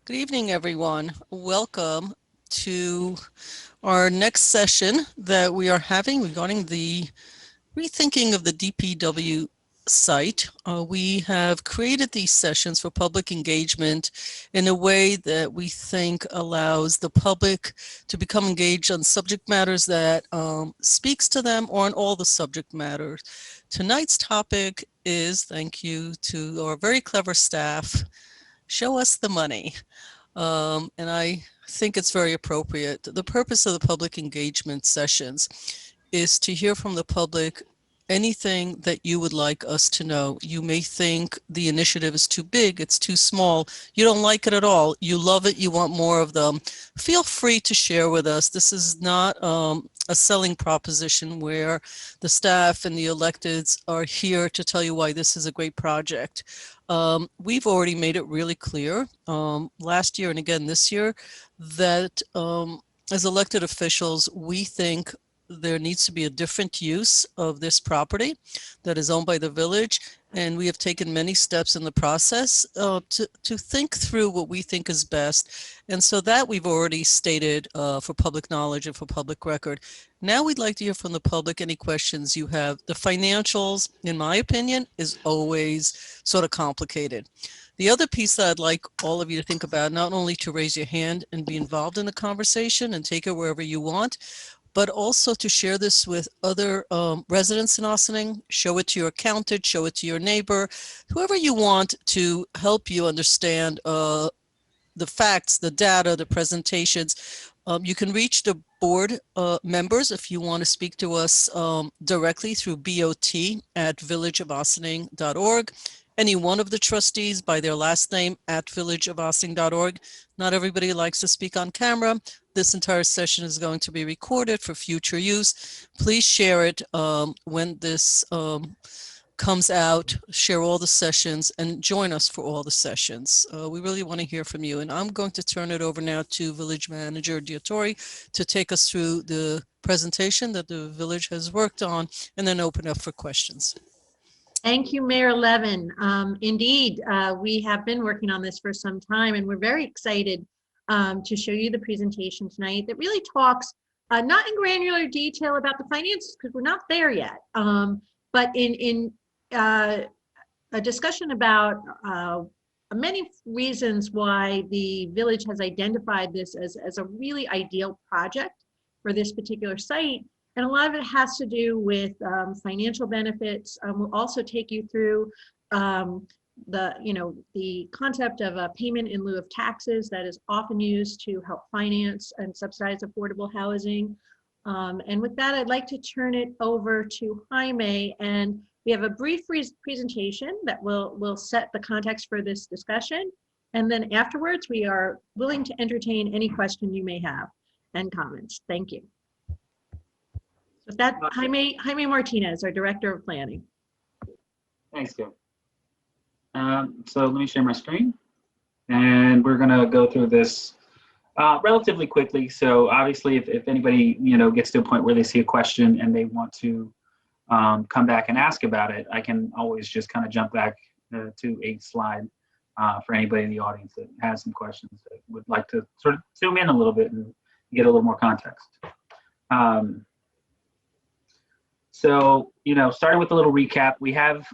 Good evening, everyone. Welcome to our next session that we are having regarding the rethinking of the DPW site. We have created these sessions for public engagement in a way that we think allows the public to become engaged on subject matters that speaks to them or on all the subject matters. Tonight's topic is, thank you to our very clever staff, show us the money. And I think it's very appropriate. The purpose of the public engagement sessions is to hear from the public anything that you would like us to know. You may think the initiative is too big, it's too small, you don't like it at all, you love it, you want more of them. Feel free to share with us. This is not a selling proposition where the staff and the electeds are here to tell you why this is a great project. We've already made it really clear last year and again this year that as elected officials, we think there needs to be a different use of this property that is owned by the village. And we have taken many steps in the process to think through what we think is best. And so that we've already stated for public knowledge and for public record. Now we'd like to hear from the public any questions you have. The financials, in my opinion, is always sort of complicated. The other piece that I'd like all of you to think about, not only to raise your hand and be involved in the conversation and take it wherever you want, but also to share this with other residents in Ossining, show it to your accountant, show it to your neighbor, whoever you want to help you understand the facts, the data, the presentations. You can reach the board members if you want to speak to us directly through bot@villageofossining.org. Any one of the trustees by their last name at villageofossining.org. Not everybody likes to speak on camera. This entire session is going to be recorded for future use. Please share it when this comes out, share all the sessions, and join us for all the sessions. We really want to hear from you. And I'm going to turn it over now to Village Manager Diatori to take us through the presentation that the village has worked on, and then open up for questions. Thank you, Mayor Levin. Indeed, we have been working on this for some time, and we're very excited to show you the presentation tonight that really talks not in granular detail about the finances, because we're not there yet, but in a discussion about many reasons why the village has identified this as a really ideal project for this particular site. And a lot of it has to do with financial benefits. We'll also take you through the concept of a payment in lieu of taxes that is often used to help finance and subsidize affordable housing. And with that, I'd like to turn it over to Jaime, and we have a brief presentation that will set the context for this discussion. And then afterwards, we are willing to entertain any question you may have and comments. Thank you. With that, Jaime Martinez, our Director of Planning. Thanks, Kim. So let me share my screen, and we're gonna go through this relatively quickly. So obviously, if anybody gets to a point where they see a question and they want to come back and ask about it, I can always just kind of jump back to a slide for anybody in the audience that has some questions that would like to sort of zoom in a little bit and get a little more context. So, starting with a little recap, we have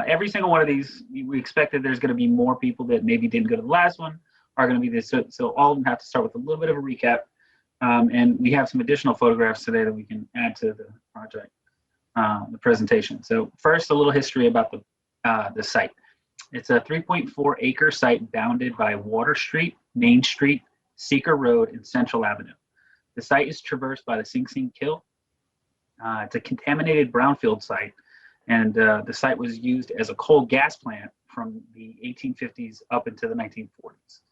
every single one of these. We expected there's going to be more people that maybe didn't go to the last one are going to be this. So all of them have to start with a little bit of a recap. And we have some additional photographs today that we can add to the project, the presentation. So first, a little history about the site. It's a 3.4 acre site bounded by Water Street, Main Street, Seeker Road, and Central Avenue. The site is traversed by the Sing Sing Kill. It's a contaminated brownfield site, and the site was used as a coal gas plant from the 1850s up into the 1940s.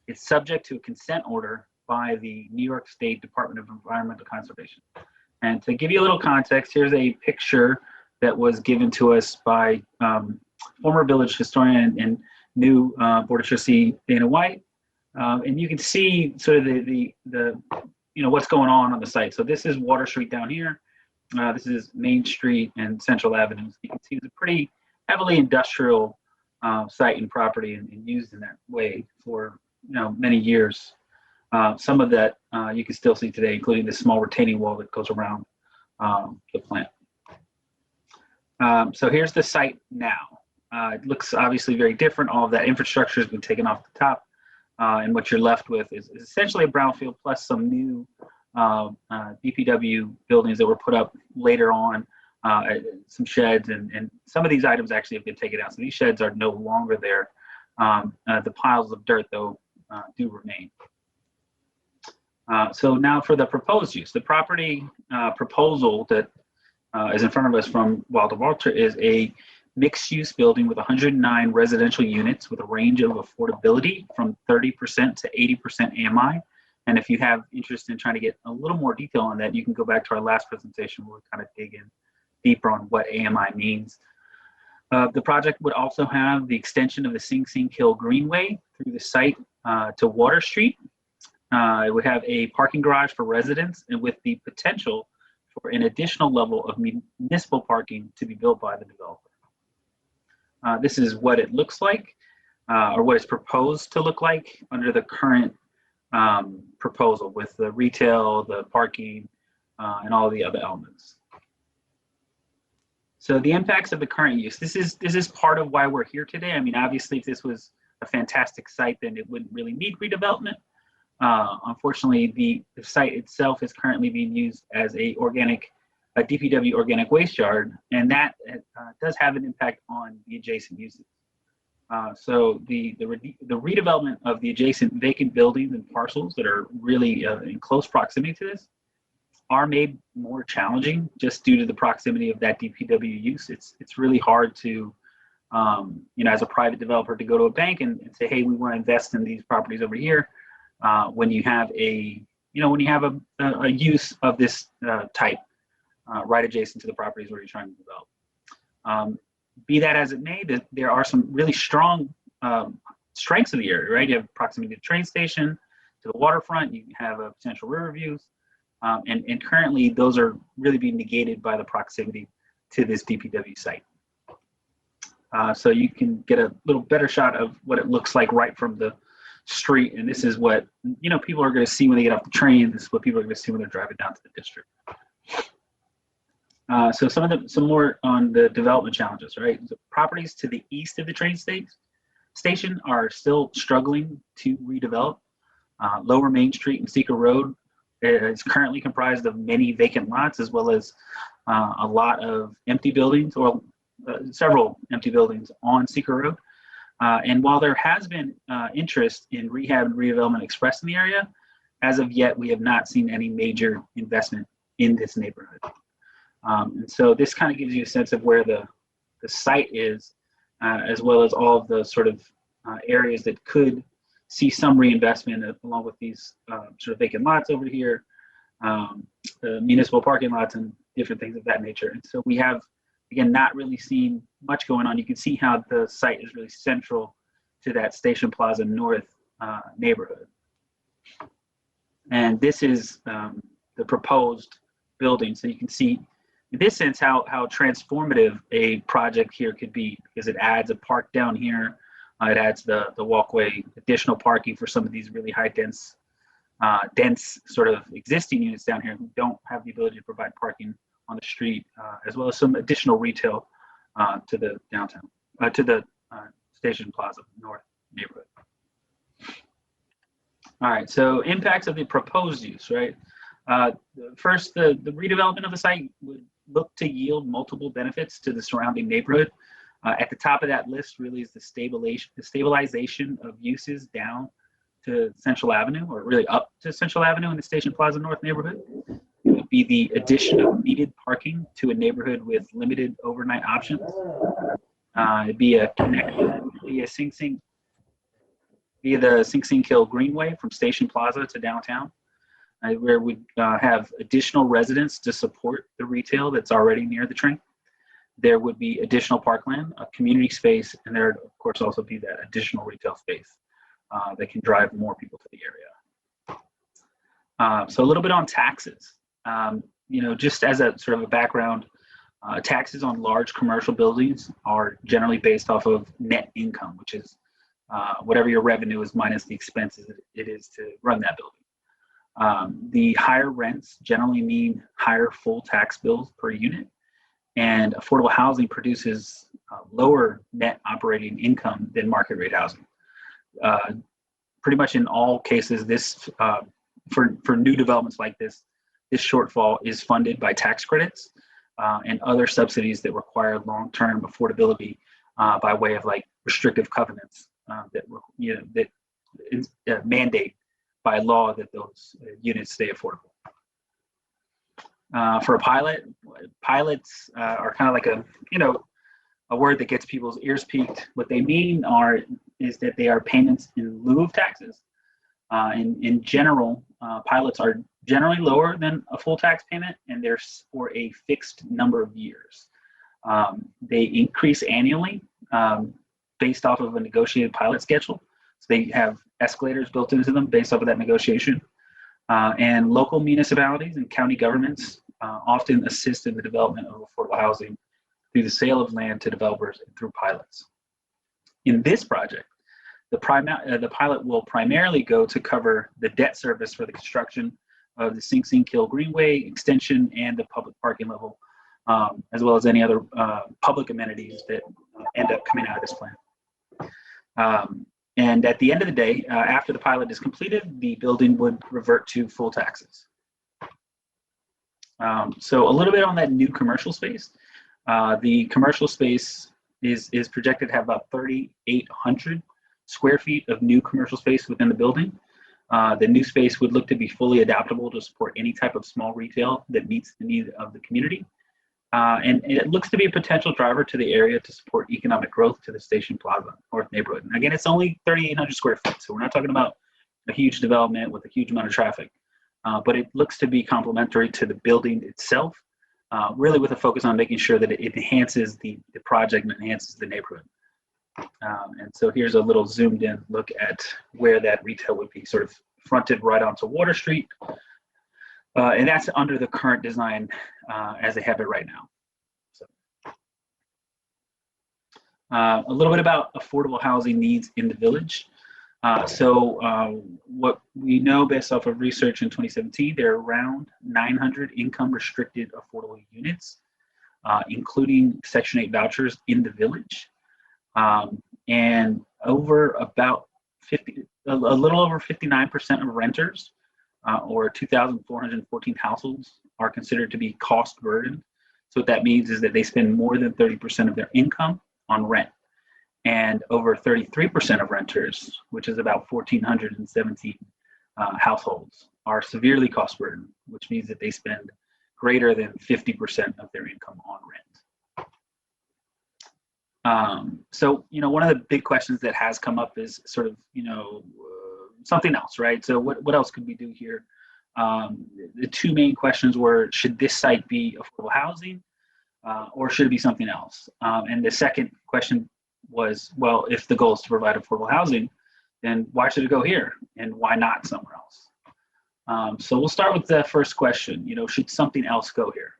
It's subject to a consent order by the New York State Department of Environmental Conservation. And to give you a little context, here's a picture that was given to us by former village historian and new Board of Trustee Dana White. And you can see sort of the what's going on the site. So this is Water Street down here. This is Main Street and Central Avenue. You can see it's a pretty heavily industrial site and property and used in that way for many years. Some of that you can still see today, including the small retaining wall that goes around the plant. So here's the site now. It looks obviously very different. All of that infrastructure has been taken off the top, and what you're left with is essentially a brownfield plus some new DPW buildings that were put up later on, some sheds, and some of these items actually have been taken out. So these sheds are no longer there. The piles of dirt, though, do remain. So now for the proposed use. The property proposal that is in front of us from Walter Walter is a mixed-use building with 109 residential units with a range of affordability from 30% to 80% AMI. And if you have interest in trying to get a little more detail on that, you can go back to our last presentation where we kind of dig in deeper on what AMI means. The project would also have the extension of the Sing Sing Kill Greenway through the site to Water Street. It would have a parking garage for residents and with the potential for an additional level of municipal parking to be built by the developer. This is what it looks like, or what is proposed to look like under the current proposal with the retail, the parking, and all the other elements. So the impacts of the current use. This is part of why we're here today. I mean, obviously, if this was a fantastic site, then it wouldn't really need redevelopment. Unfortunately, the site itself is currently being used as a DPW organic waste yard, and that does have an impact on the adjacent uses. So the redevelopment of the adjacent vacant buildings and parcels that are really in close proximity to this are made more challenging just due to the proximity of that DPW use. It's really hard to, as a private developer, to go to a bank and say, hey, we want to invest in these properties over here, when you have a use of this type right adjacent to the properties where you're trying to develop. Be that as it may, there are some really strong strengths of the area, right? You have proximity to the train station, to the waterfront, you have potential river views, and currently those are really being negated by the proximity to this DPW site. So you can get a little better shot of what it looks like right from the street, and this is what people are going to see when they get off the train. This is what people are going to see when they're driving down to the district. So some more on the development challenges, right? The properties to the east of the train station are still struggling to redevelop. Lower Main Street and Seeker Road is currently comprised of many vacant lots, as well as a lot of empty buildings, or several empty buildings on Seeker Road. And while there has been interest in rehab and redevelopment expressed in the area, as of yet, we have not seen any major investment in this neighborhood. And so this kind of gives you a sense of where the site is, as well as all of the sort of areas that could see some reinvestment, along with these sort of vacant lots over here, the municipal parking lots and different things of that nature. And so we have, again, not really seen much going on. You can see how the site is really central to that Station Plaza North neighborhood. And this is the proposed building. So you can see, in this sense, how transformative a project here could be, because it adds a park down here. It adds the walkway, additional parking for some of these really high dense sort of existing units down here who don't have the ability to provide parking on the street, as well as some additional retail to the downtown, to the Station Plaza North neighborhood. All right, so impacts of the proposed use, right? First, the redevelopment of the site would look to yield multiple benefits to the surrounding neighborhood. At the top of that list really is the stabilization of uses down to Central Avenue, or really up to Central Avenue in the Station Plaza North neighborhood. It would be the addition of needed parking to a neighborhood with limited overnight options. It'd be a connection via the Sing Sing Kill Greenway from Station Plaza to downtown, where we have additional residents to support the retail that's already near the train. There would be additional parkland, a community space, and there would, of course, also be that additional retail space that can drive more people to the area. So a little bit on taxes. Just as a sort of a background, taxes on large commercial buildings are generally based off of net income, which is whatever your revenue is minus the expenses it is to run that building. The higher rents generally mean higher full tax bills per unit, and affordable housing produces lower net operating income than market rate housing. Pretty much in all cases, this for new developments like this shortfall is funded by tax credits and other subsidies that require long-term affordability by way of like restrictive covenants that mandate by law that those units stay affordable. For a pilot, pilots are kind of like a word that gets people's ears peaked. What they mean is that they are payments in lieu of taxes. In general, pilots are generally lower than a full tax payment, and they're for a fixed number of years. They increase annually based off of a negotiated pilot schedule. So they have escalators built into them based off of that negotiation. And local municipalities and county governments often assist in the development of affordable housing through the sale of land to developers and through pilots. In this project, the pilot will primarily go to cover the debt service for the construction of the Sing Sing Kill Greenway extension and the public parking level, as well as any other public amenities that end up coming out of this plan. And at the end of the day, after the pilot is completed, the building would revert to full taxes. So a little bit on that new commercial space. The commercial space is projected to have about 3,800 square feet of new commercial space within the building. The new space would look to be fully adaptable to support any type of small retail that meets the need of the community. And it looks to be a potential driver to the area to support economic growth to the Station Plaza North neighborhood. And again, it's only 3,800 square feet, so we're not talking about a huge development with a huge amount of traffic. But it looks to be complementary to the building itself, really with a focus on making sure that it enhances the project and enhances the neighborhood. And so here's a little zoomed in look at where that retail would be sort of fronted right onto Water Street. And that's under the current design as they have it right now. So, a little bit about affordable housing needs in the village. What we know based off of research in 2017, there are around 900 income restricted affordable units, including Section 8 vouchers in the village. And over about a little over 59% of renters, or 2,414 households, are considered to be cost burdened. So what that means is that they spend more than 30% of their income on rent. And over 33% of renters, which is about 1,417 households, are severely cost burdened, which means that they spend greater than 50% of their income on rent. So, one of the big questions that has come up is sort of, something else, right? So what else could we do here? The two main questions were, should this site be affordable housing or should it be something else? And the second question was, well, if the goal is to provide affordable housing, then why should it go here and why not somewhere else? So we'll start with the first question, should something else go here?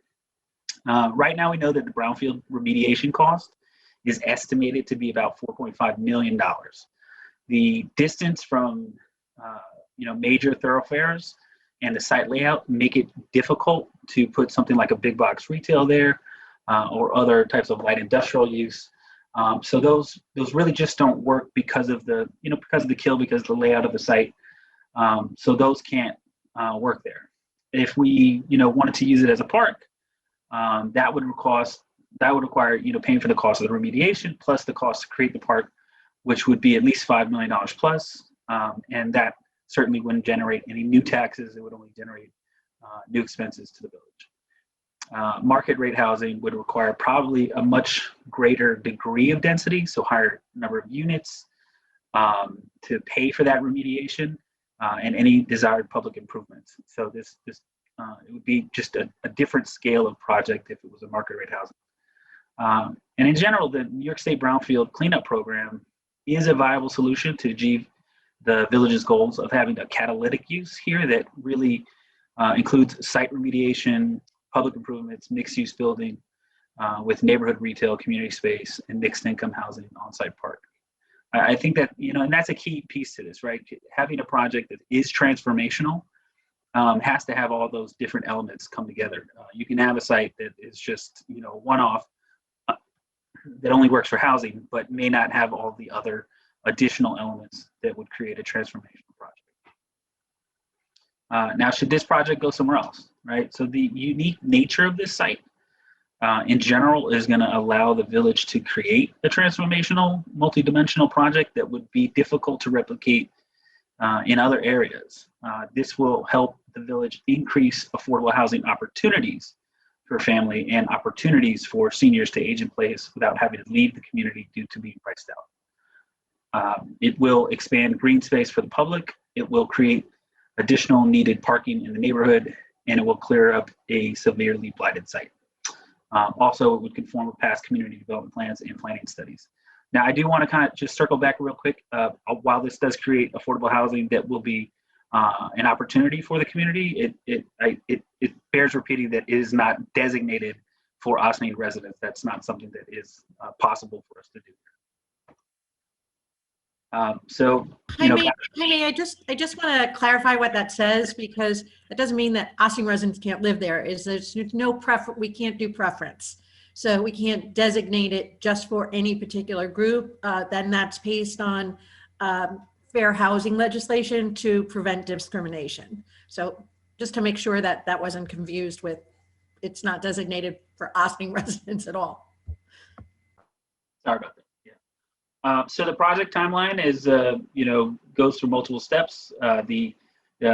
Right now we know that the brownfield remediation cost is estimated to be about $4.5 million. The distance from major thoroughfares and the site layout make it difficult to put something like a big box retail there or other types of light industrial use. So those really just don't work because of the because of the layout of the site. So those can't work there. If we wanted to use it as a park, that would require paying for the cost of the remediation plus the cost to create the park, which would be at least $5 million plus, and that certainly wouldn't generate any new taxes. It would only generate new expenses to the village. Market rate housing would require probably a much greater degree of density, so higher number of units to pay for that remediation and any desired public improvements. So this it would be just a different scale of project if it was a market rate housing. And in general, the New York State Brownfield Cleanup Program is a viable solution to achieve the village's goals of having a catalytic use here that really includes site remediation, public improvements, mixed-use building with neighborhood retail, community space, and mixed-income housing on-site park. I think that, and that's a key piece to this, right? Having a project that is transformational has to have all those different elements come together. You can have a site that is just, one-off that only works for housing, but may not have all the other additional elements that would create a transformational project. Now, should this project go somewhere else, right? So the unique nature of this site in general is going to allow the village to create a transformational, multidimensional project that would be difficult to replicate in other areas. This will help the village increase affordable housing opportunities for family and opportunities for seniors to age in place without having to leave the community due to being priced out. It will expand green space for the public. It will create additional needed parking in the neighborhood, and it will clear up a severely blighted site. Also, it would conform with past community development plans and planning studies. Now, I do want to kind of just circle back real quick. While this does create affordable housing that will be an opportunity for the community, it bears repeating that it is not designated for Ossining residents. That's not something that is possible for us to do. Jaime, I just want to clarify what that says, because that doesn't mean that Ossining residents can't live there. There's no preference. We can't do preference. So we can't designate it just for any particular group. Then that's based on fair housing legislation to prevent discrimination. So just to make sure that that wasn't confused with, it's not designated for Ossining residents at all. Sorry about that. Yeah. So the project timeline is, goes through multiple steps.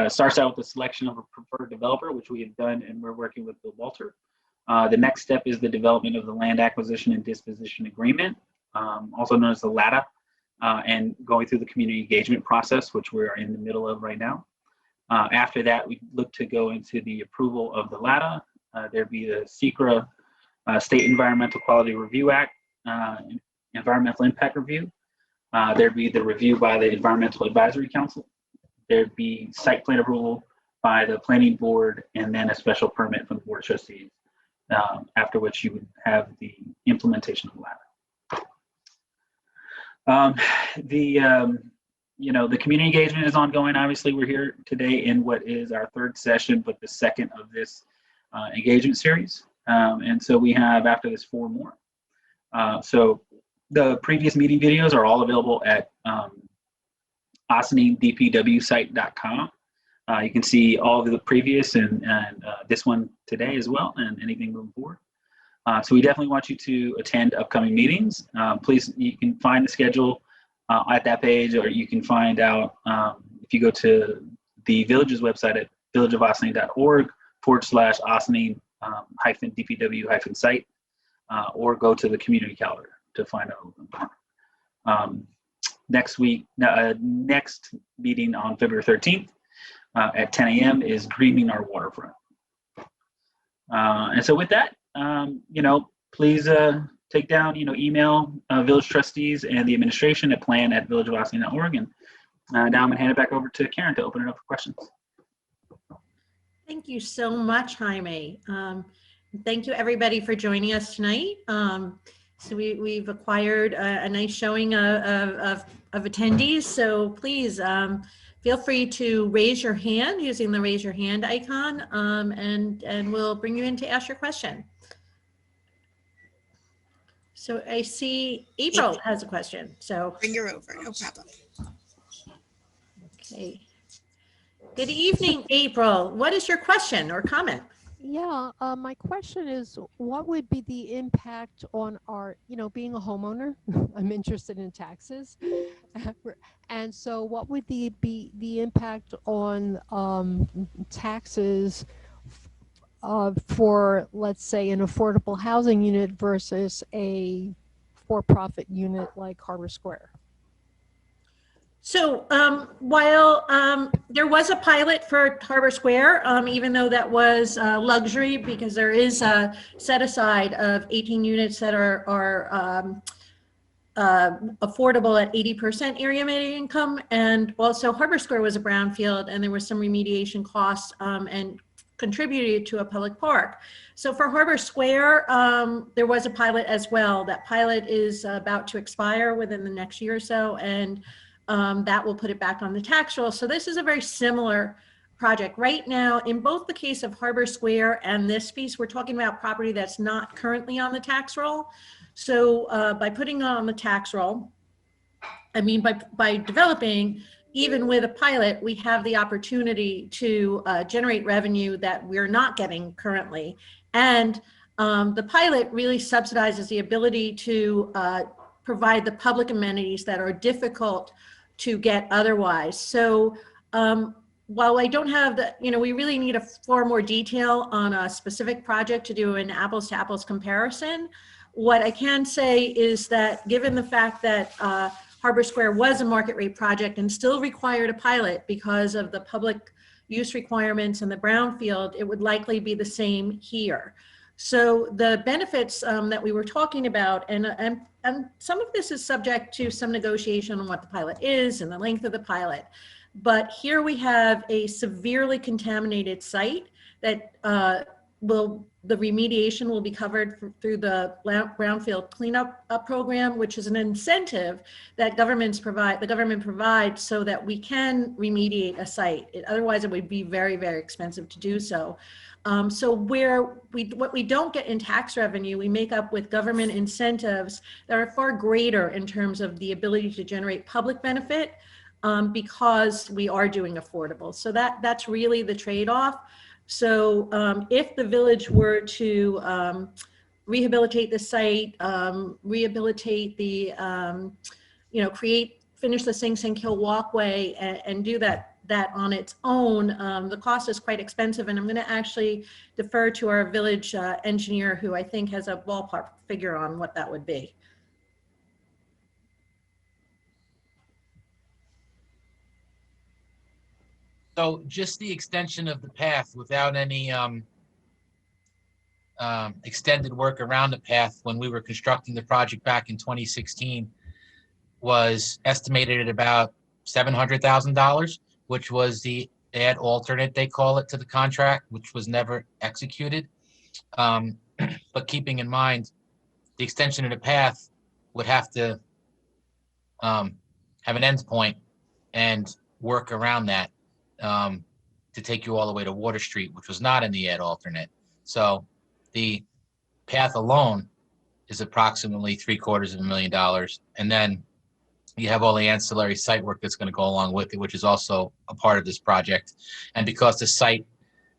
Starts out with the selection of a preferred developer, which we have done, and we're working with Bill Walter. The next step is the development of the land acquisition and disposition agreement, also known as the LADA, and going through the community engagement process, which we're in the middle of right now. After that, we look to go into the approval of the LADA. There'd be the SECRA, State Environmental Quality Review Act, Environmental Impact Review. There'd be the review by the Environmental Advisory Council. There'd be site plan approval by the Planning Board, and then a special permit from the Board of Trustees. After which you would have the implementation of the LADA. The community engagement is ongoing. Obviously, we're here today in what is our third session, but the second of this engagement series. And so we have, after this, 4 more. So the previous meeting videos are all available at ossiningdpwsite.com. You can see all of the previous and this one today as well, and anything moving forward. So we definitely want you to attend upcoming meetings. Please, you can find the schedule at that page, or you can find out if you go to the village's website at villageofossining.org/Ossining-DPW-site, or go to the community calendar to find out a little bit more. Next meeting on February 13th. At 10 a.m. is Greening Our Waterfront. And so with that, please take down, email village trustees and the administration at plan@villageofossining.org. And now I'm going to hand it back over to Karen to open it up for questions. Thank you so much, Jaime. Thank you, everybody, for joining us tonight. So we've acquired a nice showing of attendees. So please, feel free to raise your hand using the raise your hand icon, and we'll bring you in to ask your question. So I see April has a question. So bring her over, no problem. Okay. Good evening, April. What is your question or comment? Yeah, my question is, what would be the impact on our, being a homeowner? I'm interested in taxes. And so what would be the impact on taxes for, let's say, an affordable housing unit versus a for-profit unit like Harbor Square? So while there was a pilot for Harbor Square, even though that was luxury, because there is a set aside of 18 units that are affordable at 80% area median income, and also Harbor Square was a brownfield, and there was some remediation costs, and contributed to a public park. So for Harbor Square, there was a pilot as well. That pilot is about to expire within the next year or so, and that will put it back on the tax roll. So this is a very similar project. Right now, in both the case of Harbor Square and this piece, we're talking about property that's not currently on the tax roll. So by putting it on the tax roll, I mean, by developing, even with a pilot, we have the opportunity to generate revenue that we're not getting currently. And the pilot really subsidizes the ability to provide the public amenities that are difficult to get otherwise. So while I don't have the, we really need far more detail on a specific project to do an apples to apples comparison. What I can say is that given the fact that Harbor Square was a market rate project and still required a pilot because of the public use requirements and the brownfield, it would likely be the same here. So the benefits that we were talking about, and some of this is subject to some negotiation on what the pilot is and the length of the pilot. But here we have a severely contaminated site that the remediation will be covered through the brownfield cleanup program, which is an incentive that the government provides so that we can remediate a site. Otherwise, it would be very, very expensive to do so. So what we don't get in tax revenue, we make up with government incentives that are far greater in terms of the ability to generate public benefit because we are doing affordable. So that's really the trade-off. So if the village were to rehabilitate the site, rehabilitate the, finish the Sing Sing Kill walkway and do that on its own, the cost is quite expensive. And I'm going to actually defer to our village engineer, who I think has a ballpark figure on what that would be. So just the extension of the path without any extended work around the path when we were constructing the project back in 2016 was estimated at about $700,000, which was the add alternate, they call it, to the contract, which was never executed. But keeping in mind, the extension of the path would have to have an end point and work around that to take you all the way to Water Street, which was not in the add alternate. So the path alone is approximately $750,000. And then you have all the ancillary site work that's going to go along with it, which is also a part of this project. And because the site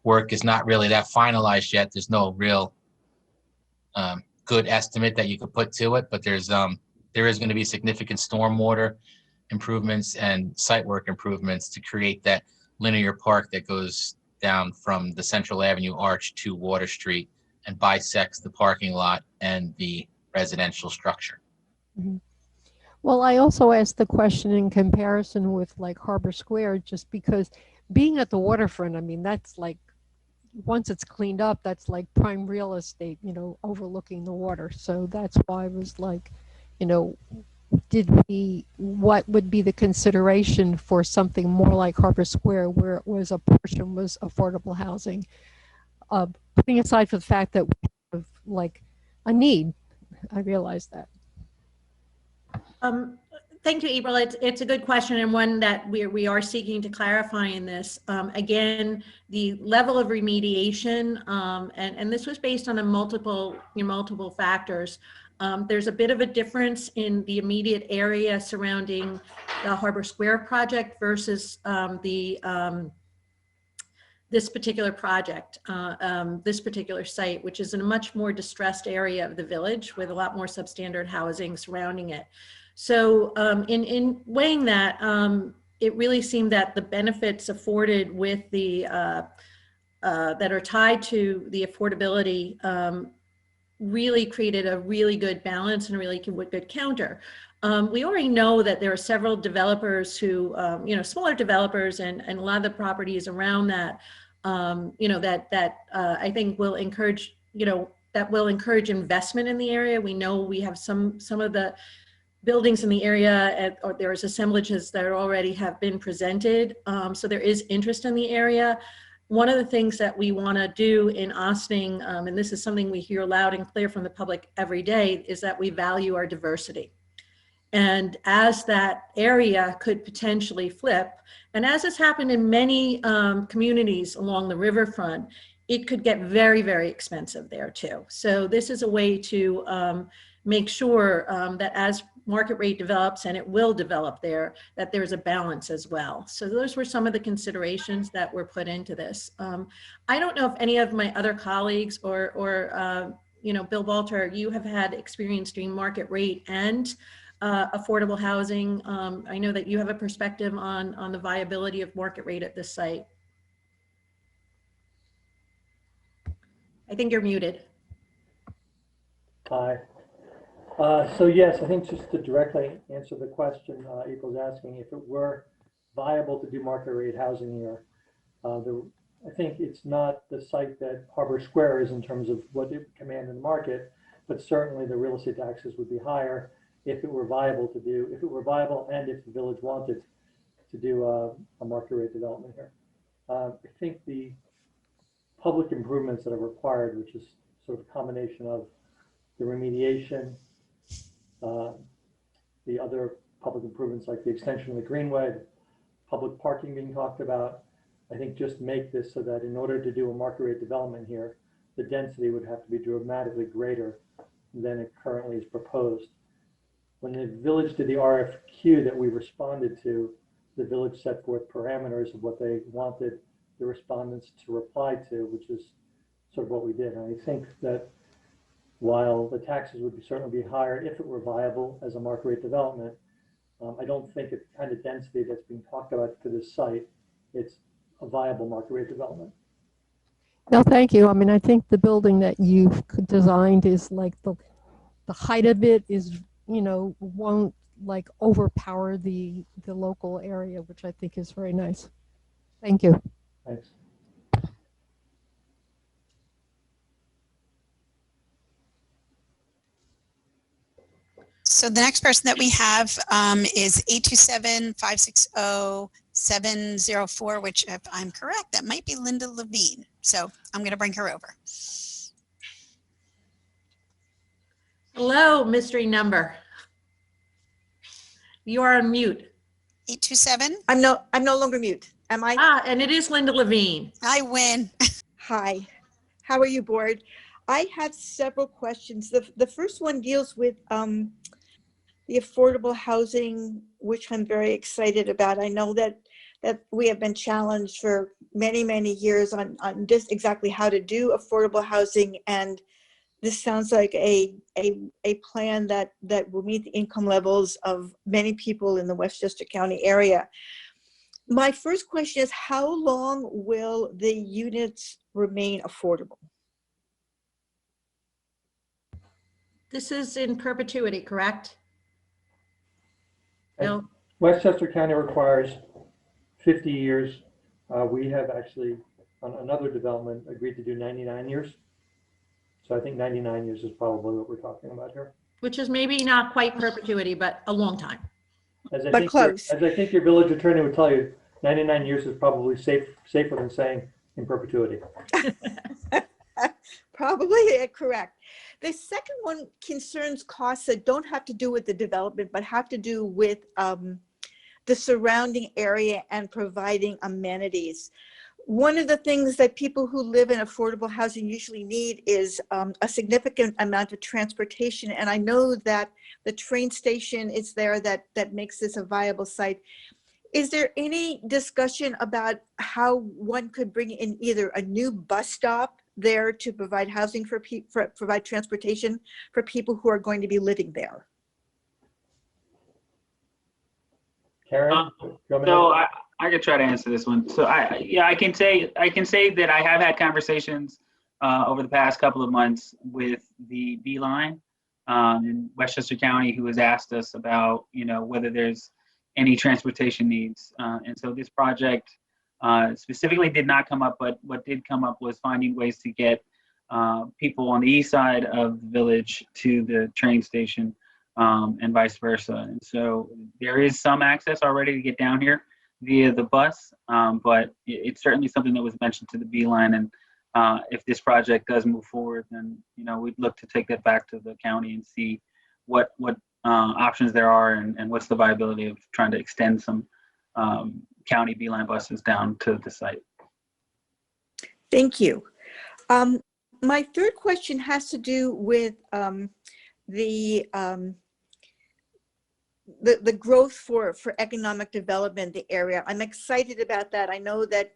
work is not really that finalized yet, there's no real good estimate that you could put to it, but there is going to be significant stormwater improvements and site work improvements to create that linear park that goes down from the Central Avenue arch to Water Street and bisects the parking lot and the residential structure. Mm-hmm. Well, I also asked the question in comparison with like Harbor Square, just because being at the waterfront, I mean, that's like, once it's cleaned up, that's like prime real estate, overlooking the water. So that's why I was like, what would be the consideration for something more like Harbor Square, where it was a portion was affordable housing, putting aside for the fact that we have like a need. I realize that. Thank you, April. It's a good question, and one that we are seeking to clarify in this. Again, the level of remediation, and this was based on multiple factors. There's a bit of a difference in the immediate area surrounding the Harbor Square project versus this particular project, this particular site, which is in a much more distressed area of the village with a lot more substandard housing surrounding it. So in weighing that, it really seemed that the benefits afforded with the that are tied to the affordability really created a really good balance and a really good counter. We already know that there are several developers who, smaller developers and a lot of the properties around that, I think will encourage, that will encourage investment in the area. We know we have some of the buildings in the area, or there's assemblages that already have been presented. So there is interest in the area. one of the things that we want to do in Ossining, and this is something we hear loud and clear from the public every day, is that we value our diversity. And as that area could potentially flip, and as has happened in many communities along the riverfront, it could get very, very expensive there too. So this is a way to make sure that as market rate develops, and it will develop there, that there's a balance as well. So those were some of the considerations that were put into this. I don't know if any of my other colleagues or you know, Bill Walter, you have had experience doing market rate and affordable housing. I know that you have a perspective on the viability of market rate at this site. I think you're muted. Hi. So yes, I think just to directly answer the question April's asking, if it were viable to do market rate housing here, I think it's not the site that Harbor Square is in terms of what it would command in the market, but certainly the real estate taxes would be higher if it were viable to do, if it were viable and if the village wanted to do a market rate development here. I think the public improvements that are required, which is sort of a combination of the remediation, the other public improvements like the extension of the greenway, public parking being talked about, I think just make this so that in order to do a market rate development here, the density would have to be dramatically greater than it currently is proposed. When the village did the RFQ that we responded to, the village set forth parameters of what they wanted the respondents to reply to, which is sort of what we did. And I think that while the taxes would certainly be higher if it were viable as a market rate development, I don't think at the kind of density that's being talked about for this site, it's a viable market rate development. No, thank you. I mean, I think the building that you've designed is like the height of it is, you know, won't like overpower the local area, which I think is very nice. Thank you. Thanks. So the next person that we have is 827-560-704, which if I'm correct, that might be Linda Levine. So I'm going to bring her over. Hello, mystery number. You are on mute. 827. I'm no longer mute. Am I? Ah, and it is Linda Levine. I win. Hi. How are you, board? I have several questions. The first one deals with the affordable housing, which I'm very excited about. I know that we have been challenged for many, many years on just exactly how to do affordable housing, and this sounds like a plan that will meet the income levels of many people in the Westchester County area. My first question is, how long will the units remain affordable? This is in perpetuity, correct? Bill? Westchester County requires 50 years. We have actually, on another development, agreed to do 99 years. So I think 99 years is probably what we're talking about here. Which is maybe not quite perpetuity, but a long time. But close. As I think your village attorney would tell you, 99 years is probably safer than saying in perpetuity. Probably correct. The second one concerns costs that don't have to do with the development, but have to do with the surrounding area and providing amenities. One of the things that people who live in affordable housing usually need is a significant amount of transportation. And I know that the train station is there that makes this a viable site. Is there any discussion about how one could bring in either a new bus stop there to provide housing for provide transportation for people who are going to be living there? Karen, so I could try to answer this one. So I can say that I have had conversations over the past couple of months with the B-Line in Westchester County, who has asked us about, you know, whether there's any transportation needs. And so this project specifically did not come up, but what did come up was finding ways to get people on the east side of the village to the train station and vice versa. And so there is some access already to get down here. via the bus, but it's certainly something that was mentioned to the Beeline. And if this project does move forward, then we'd look to take that back to the county and see what options there are, and what's the viability of trying to extend some county Beeline buses down to the site. Thank you. My third question has to do with the growth for economic development in the area. I'm excited about that. I know that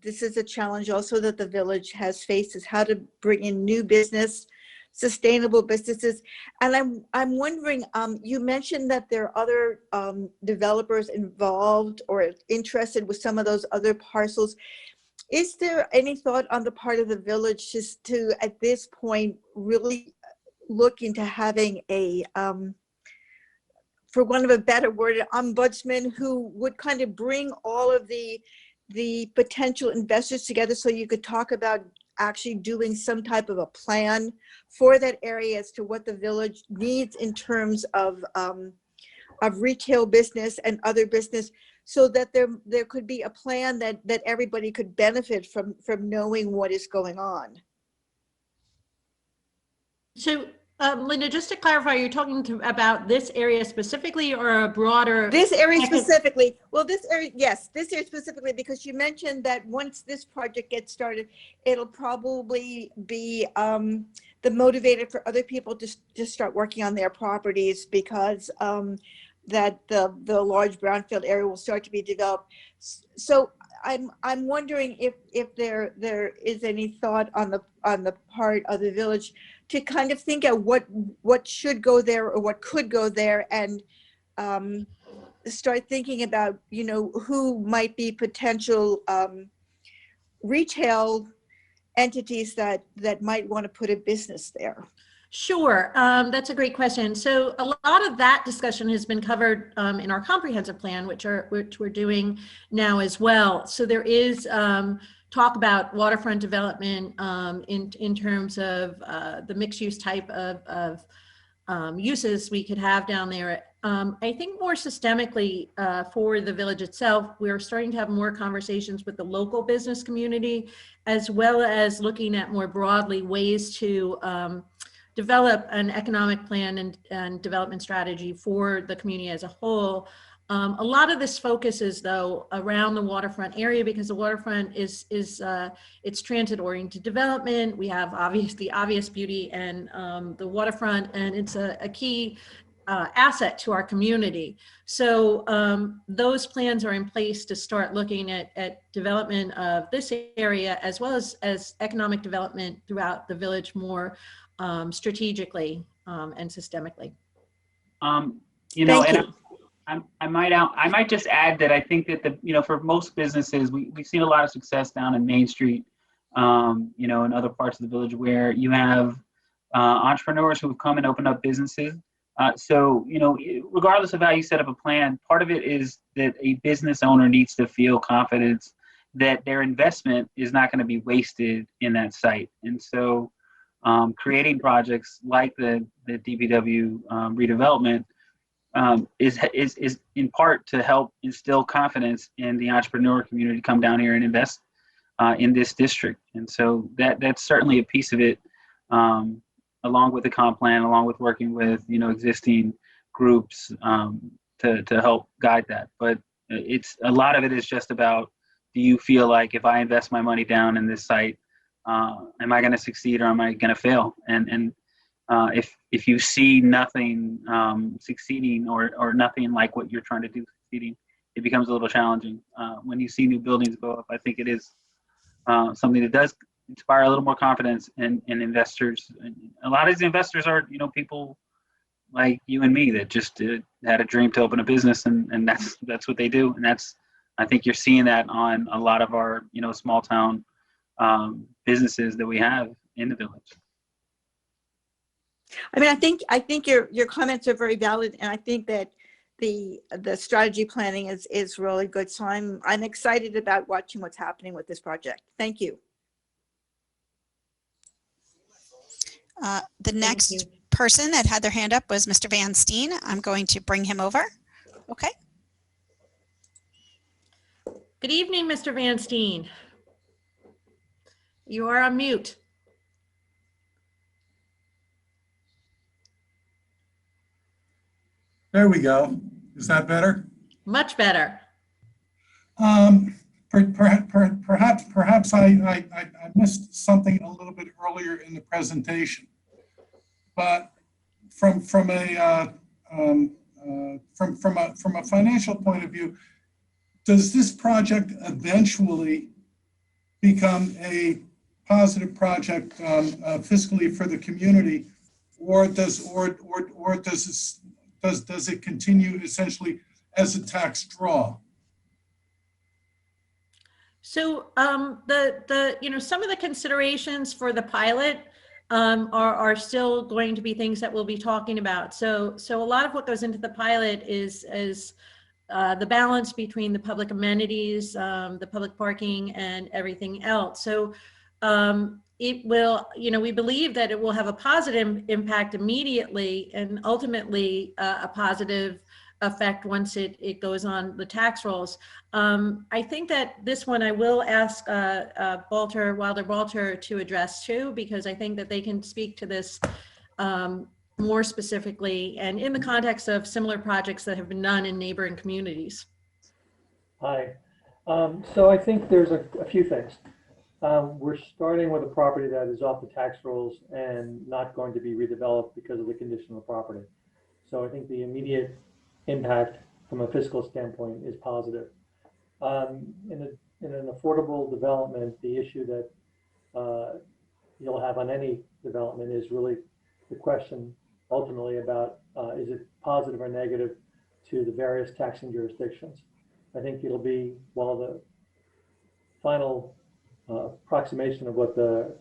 this is a challenge also that the village has faced, is how to bring in new business, sustainable businesses. And I'm wondering, you mentioned that there are other developers involved or interested with some of those other parcels. Is there any thought on the part of the village just to, at this point, really look into having a, for want of a better word, an ombudsman who would kind of bring all of the potential investors together, so you could talk about actually doing some type of a plan for that area as to what the village needs in terms of retail business and other business, so that there could be a plan that everybody could benefit from knowing what is going on. So, Linda, just to clarify, you're talking about this area specifically, or a broader? This area specifically. Well, this area, yes, this area specifically, because you mentioned that once this project gets started, it'll probably be the motivator for other people to start working on their properties, because that the large brownfield area will start to be developed. So I'm wondering if there is any thought on the part of the village to kind of think of what should go there or what could go there, and start thinking about who might be potential retail entities that might want to put a business there. Sure, that's a great question. So a lot of that discussion has been covered in our comprehensive plan, which we're doing now as well. So there is talk about waterfront development in terms of the mixed use type of uses we could have down there. I think more systemically for the village itself, we're starting to have more conversations with the local business community, as well as looking at more broadly ways to develop an economic plan and development strategy for the community as a whole. A lot of this focuses, though, around the waterfront area, because the waterfront is it's transit-oriented development. We have the obvious beauty and the waterfront, and it's a key asset to our community. So those plans are in place to start looking at development of this area, as well as economic development throughout the village more strategically and systemically. I might just add that I think that for most businesses, we've seen a lot of success down in Main Street, in other parts of the village, where you have entrepreneurs who have come and opened up businesses. So regardless of how you set up a plan, part of it is that a business owner needs to feel confidence that their investment is not going to be wasted in that site. And so creating projects like the DPW redevelopment is in part to help instill confidence in the entrepreneur community to come down here and invest in this district. And so that's certainly a piece of it, along with the comp plan, along with working with existing groups to help guide that. But it's a lot of it is just about, do you feel like if I invest my money down in this site, am I going to succeed or am I going to fail? And if you see nothing succeeding or nothing like what you're trying to do succeeding, it becomes a little challenging. When you see new buildings go up, I think it is something that does inspire a little more confidence in investors. And a lot of these investors are people like you and me that just had a dream to open a business, and that's what they do. And I think you're seeing that on a lot of our small town businesses that we have in the village. I mean, I think your comments are very valid, and I think that the strategy planning is really good. So I'm excited about watching what's happening with this project. Thank you. The next person that had their hand up was Mr. Van Steen. I'm going to bring him over. Okay. Good evening, Mr. Van Steen. You are on mute. There we go. Is that better? Much better. Perhaps I missed something a little bit earlier in the presentation, but from a financial point of view, does this project eventually become a positive project fiscally for the community, or does it continue essentially as a tax draw? So some of the considerations for the pilot are still going to be things that we'll be talking about. So a lot of what goes into the pilot is the balance between the public amenities, the public parking, and everything else. So it will, we believe that it will have a positive impact immediately, and ultimately a positive effect once it goes on the tax rolls. I think that this one I will ask Wilder Balter to address too, because I think that they can speak to this more specifically and in the context of similar projects that have been done in neighboring communities. Hi. So I think there's a few things. We're starting with a property that is off the tax rolls and not going to be redeveloped because of the condition of the property. So I think the immediate impact from a fiscal standpoint is positive. In an affordable development, the issue that you'll have on any development is really the question ultimately about is it positive or negative to the various taxing jurisdictions. I think it'll be, while the final approximation of what the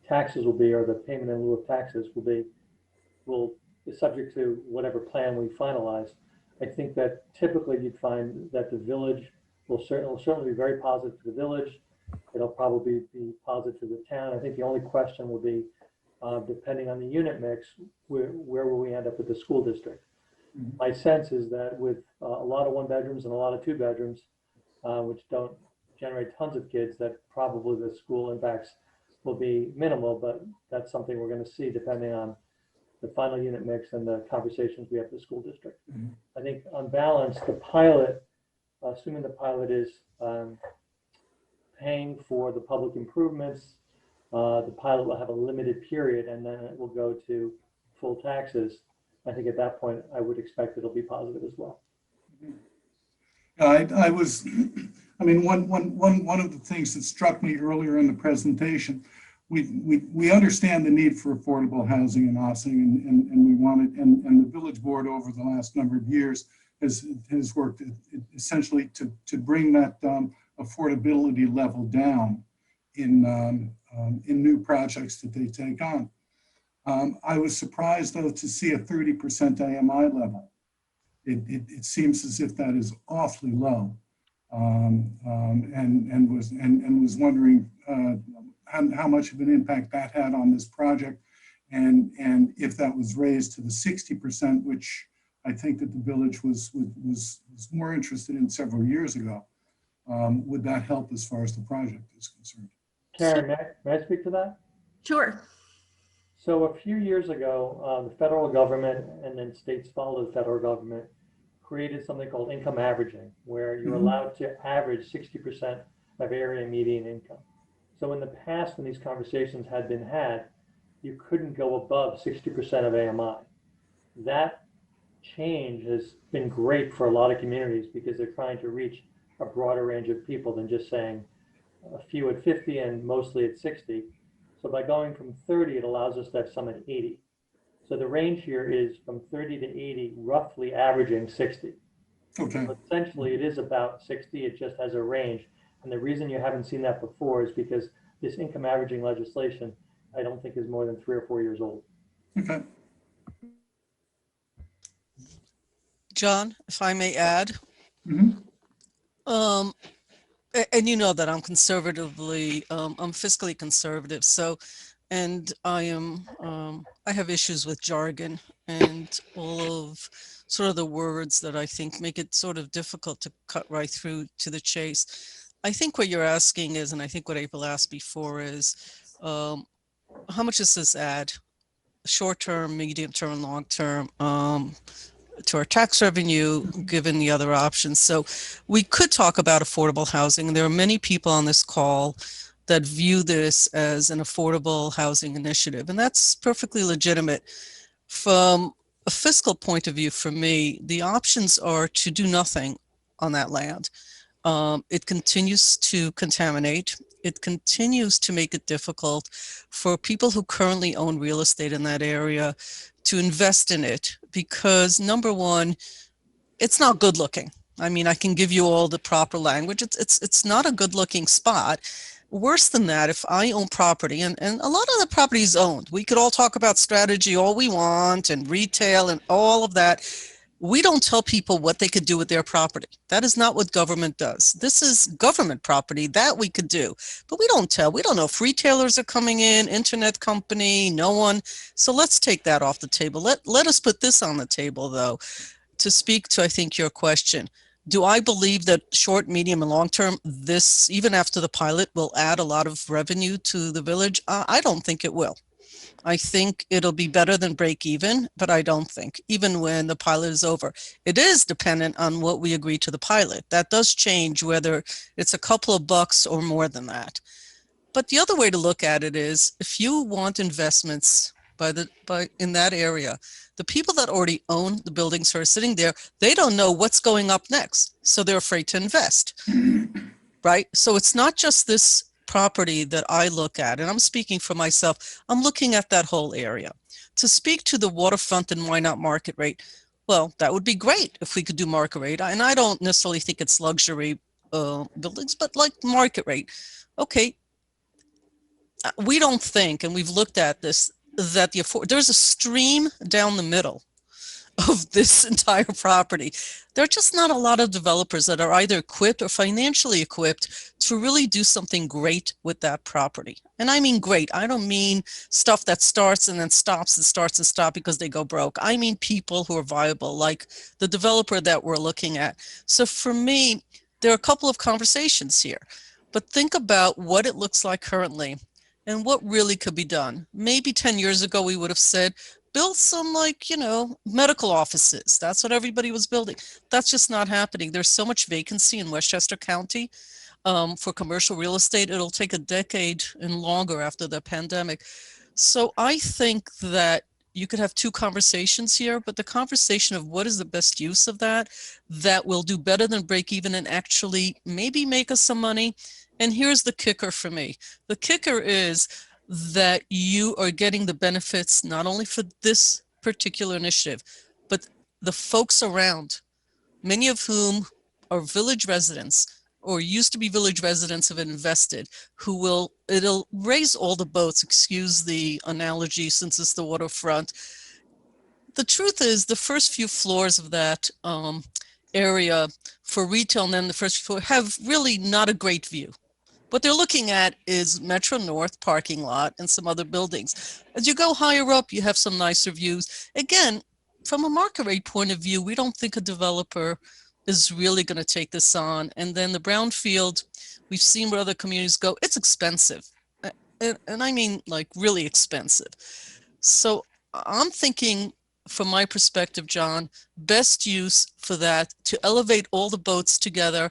taxes will be, or the payment in lieu of taxes will be subject to whatever plan we finalize. I think that typically you'd find that the village will certainly be very positive to the village. It'll probably be positive to the town. I think the only question will be, depending on the unit mix, where will we end up with the school district? Mm-hmm. My sense is that with a lot of 1 bedrooms and a lot of 2 bedrooms, which don't generate tons of kids, that probably the school impacts will be minimal, but that's something we're going to see depending on the final unit mix and the conversations we have with the school district. Mm-hmm. I think on balance, the pilot, assuming the pilot is paying for the public improvements, the pilot will have a limited period and then it will go to full taxes. I think at that point, I would expect it'll be positive as well. One of the things that struck me earlier in the presentation, we understand the need for affordable housing in Ossining, and we want it, and the village board over the last number of years has worked essentially to bring that affordability level down in new projects that they take on. I was surprised though to see a 30% AMI level. It seems as if that is awfully low, and was wondering how much of an impact that had on this project, and if that was raised to the 60%, which I think that the village was more interested in several years ago. Would that help as far as the project is concerned? Karen, may I speak to that? Sure. So a few years ago, the federal government, and then states followed the federal government, created something called income averaging, where you're allowed to average 60% of area median income. So in the past, when these conversations had been had, you couldn't go above 60% of AMI. That change has been great for a lot of communities because they're trying to reach a broader range of people than just saying a few at 50 and mostly at 60. So by going from 30, it allows us to have some at 80. So the range here is from 30 to 80, roughly averaging 60. Okay. So essentially, it is about 60. It just has a range. And the reason you haven't seen that before is because this income averaging legislation, I don't think is more than 3 or 4 years old. Okay. John, if I may add, and you know that I'm conservatively, I'm fiscally conservative. So, and I have issues with jargon, and all of sort of the words that I think make it sort of difficult to cut right through to the chase. I think what you're asking is, and I think what April asked before is, how much does this add? Short term, medium term, and long term to our tax revenue, given the other options. So we could talk about affordable housing. There are many people on this call that view this as an affordable housing initiative, and that's perfectly legitimate. From a fiscal point of view, for me, the options are to do nothing on that land. It continues to contaminate. It continues to make it difficult for people who currently own real estate in that area to invest in it because, number one, it's not good looking. I mean, I can give you all the proper language. It's not a good looking spot. Worse than that, if I own property, and a lot of the property is owned, we could all talk about strategy all we want and retail and all of that. We don't tell people what they could do with their property. That is not what government does. This is government property that we could do, but we don't tell. We don't know if retailers are coming in, internet company, no one. So let's take that off the table. Let us put this on the table, though, to speak to, I think, your question. Do I believe that short, medium, and long term, this, even after the pilot, will add a lot of revenue to the village? I don't think it will. I think it'll be better than break even, but I don't think, even when the pilot is over. It is dependent on what we agree to the pilot. That does change whether it's a couple of bucks or more than that. But the other way to look at it is, if you want investments in that area, the people that already own the buildings who are sitting there, they don't know what's going up next. So they're afraid to invest, right? So it's not just this property that I look at, and I'm speaking for myself, I'm looking at that whole area. To speak to the waterfront and why not market rate? Well, that would be great if we could do market rate. And I don't necessarily think it's luxury buildings, but like market rate. Okay, we don't think, and we've looked at this, that there's a stream down the middle of this entire property. There are just not a lot of developers that are either equipped or financially equipped to really do something great with that property. And I mean great. I don't mean stuff that starts and then stops and starts and stops because they go broke. I mean people who are viable, like the developer that we're looking at. So for me, there are a couple of conversations here, but think about what it looks like currently and what really could be done. Maybe 10 years ago, we would have said, build some, like, medical offices. That's what everybody was building. That's just not happening. There's so much vacancy in Westchester County for commercial real estate. It'll take a decade and longer after the pandemic. So I think that you could have two conversations here, but the conversation of what is the best use of that will do better than break even and actually maybe make us some money. And here's the kicker for me. The kicker is that you are getting the benefits not only for this particular initiative, but the folks around, many of whom are village residents or used to be village residents have invested, it'll raise all the boats, excuse the analogy since it's the waterfront. The truth is the first few floors of that area for retail and then the first floor have really not a great view. What they're looking at is Metro North parking lot and some other buildings. As you go higher up, you have some nicer views. Again, from a market rate point of view, we don't think a developer is really going to take this on. And then the brownfield, we've seen where other communities go. It's expensive. And I mean, like, really expensive. So I'm thinking, from my perspective, John, best use for that to elevate all the boats together,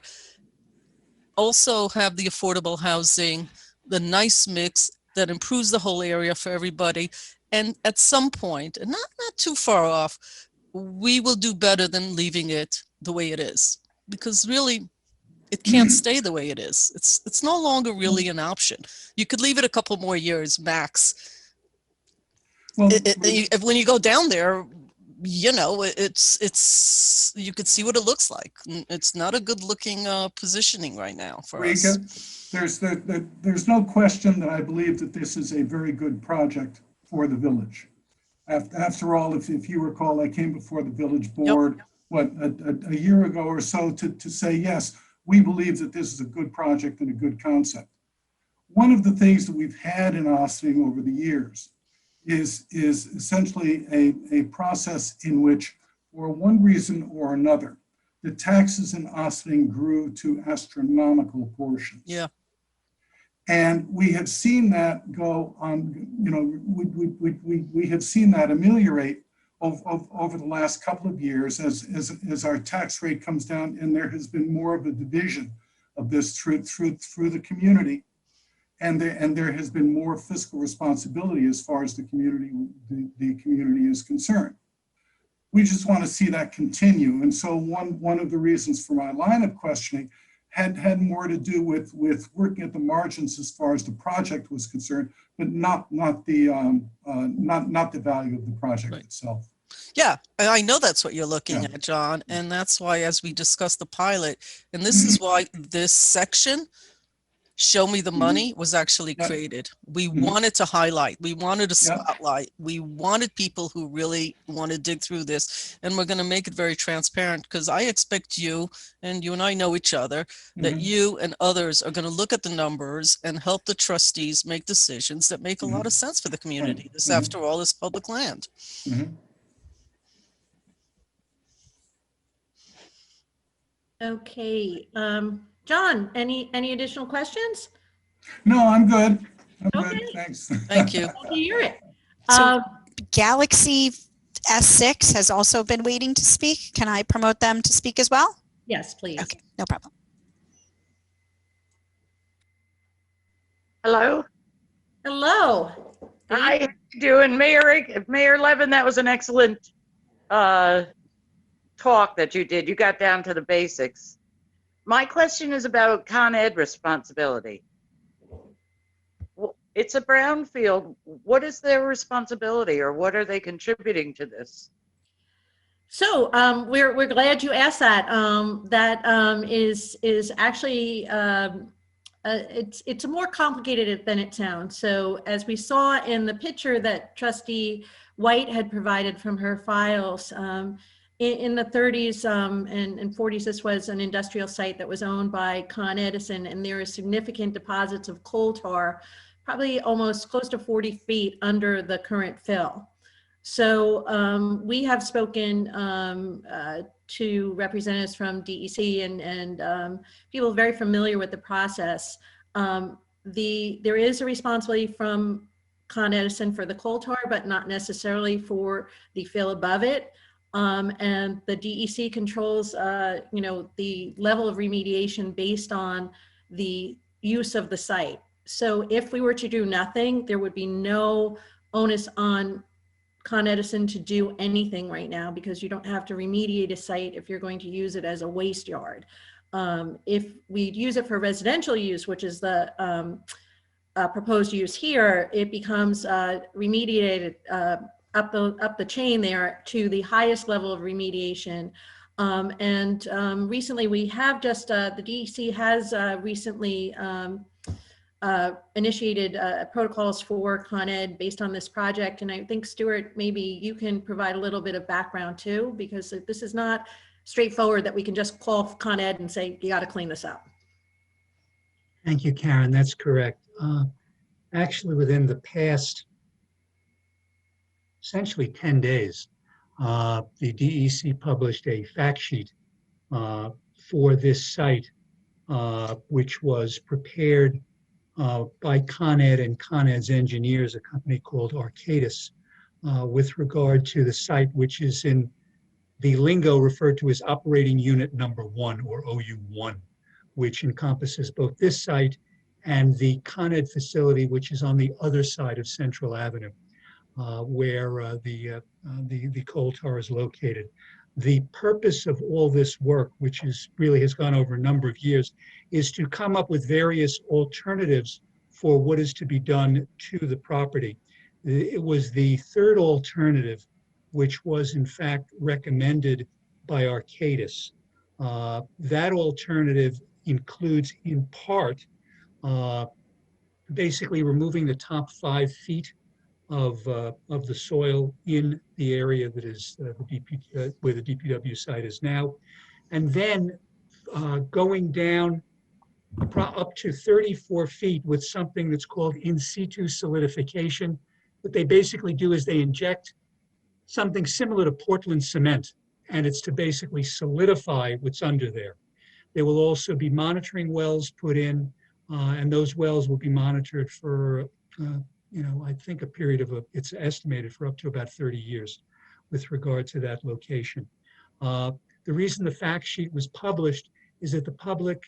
also have the affordable housing, the nice mix that improves the whole area for everybody. And at some point, and not too far off, we will do better than leaving it the way it is. Because really, it can't stay the way it is. It's no longer really an option. You could leave it a couple more years max. Well, When you go down there, it's you could see what it looks like. It's not a good looking positioning right now for Rika, us. there's no question that I believe that this is a very good project for the village. After all, if you recall, I came before the village board, a year ago or so to say, yes, we believe that this is a good project and a good concept. One of the things that we've had in Ossining over the years is essentially a process in which for one reason or another, the taxes in Ossining grew to astronomical portions. Yeah. And we have seen that go on, you know, we have seen that ameliorate over the last couple of years as our tax rate comes down, and there has been more of a division of this through the community. And there has been more fiscal responsibility as far as the community is concerned. We just want to see that continue. And so one of the reasons for my line of questioning had more to do with working at the margins as far as the project was concerned, but not the value of the project itself. Yeah, I know that's what you're looking at, John. And that's why, as we discussed the pilot, and this is why this section, Show Me the Money, was actually created. We wanted to highlight, we wanted to spotlight, we wanted people who really want to dig through this, and we're going to make it very transparent, because I expect you, and you and I know each other, that you and others are going to look at the numbers and help the trustees make decisions that make a lot of sense for the community. This, after all, is public land. Okay, John, any additional questions? No, I'm good. I'm Okay. good. Thanks. Thank you. I'll hear it. So Galaxy S6 has also been waiting to speak. Can I promote them to speak as well? Yes, please. Okay, no problem. Hello. Hello. How you doing, Mayor Levin? That was an excellent talk that you did. You got down to the basics. My question is about Con Ed responsibility. It's a brownfield. What is their responsibility, or what are they contributing to this? So we're glad you asked that. That is actually it's more complicated than it sounds. So as we saw in the picture that Trustee White had provided from her files, in the 30s and 40s, this was an industrial site that was owned by Con Edison, and there are significant deposits of coal tar, probably almost close to 40 feet under the current fill. So we have spoken to representatives from DEC and people very familiar with the process. There is a responsibility from Con Edison for the coal tar, but not necessarily for the fill above it. And the DEC controls, you know, the level of remediation based on the use of the site. So if we were to do nothing, there would be no onus on Con Edison to do anything right now, because you don't have to remediate a site if you're going to use it as a waste yard. If we use it for residential use, which is the proposed use here, it becomes remediated up the chain there to the highest level of remediation. Recently we have just, the DEC has recently initiated protocols for Con Ed based on this project. And I think, Stuart, maybe you can provide a little bit of background too, because this is not straightforward that we can just call Con Ed and say, you got to clean this up. Thank you, Karen. That's correct. Actually, within the past essentially 10 days, the DEC published a fact sheet for this site, which was prepared by Con Ed and Con Ed's engineers, a company called Arcadis, with regard to the site, which is in the lingo referred to as Operating Unit Number 1, or OU1, which encompasses both this site and the Con Ed facility, which is on the other side of Central Avenue, where the coal tar is located. The purpose of all this work, which really has gone over a number of years, is to come up with various alternatives for what is to be done to the property. It was the third alternative, which was in fact recommended by Arcadis. That alternative includes, in part, basically removing the top 5 feet of the soil in the area that is where the DPW site is now, and then going down up to 34 feet with something that's called in situ solidification. What they basically do is they inject something similar to Portland cement and it's to basically solidify what's under there. There will also be monitoring wells put in, and those wells will be monitored for, I think a period of, it's estimated for up to about 30 years with regard to that location. The reason the fact sheet was published is that the public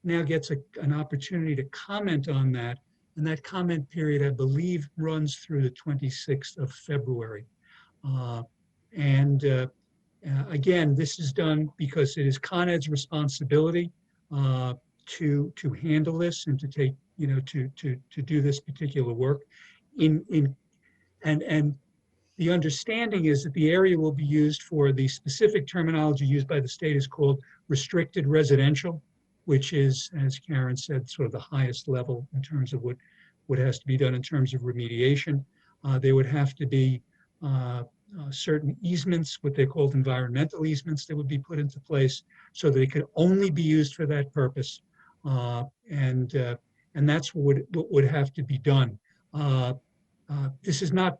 now gets an opportunity to comment on that, and that comment period, I believe, runs through the 26th of February. Again, this is done because it is Con Ed's responsibility to handle this and to take, to do this particular work. And the understanding is that the area will be used for the specific terminology used by the state is called restricted residential, which is, as Karen said, sort of the highest level in terms of what has to be done in terms of remediation. There would have to be certain easements, what they called environmental easements, that would be put into place so that it could only be used for that purpose. And that's what would have to be done. This is not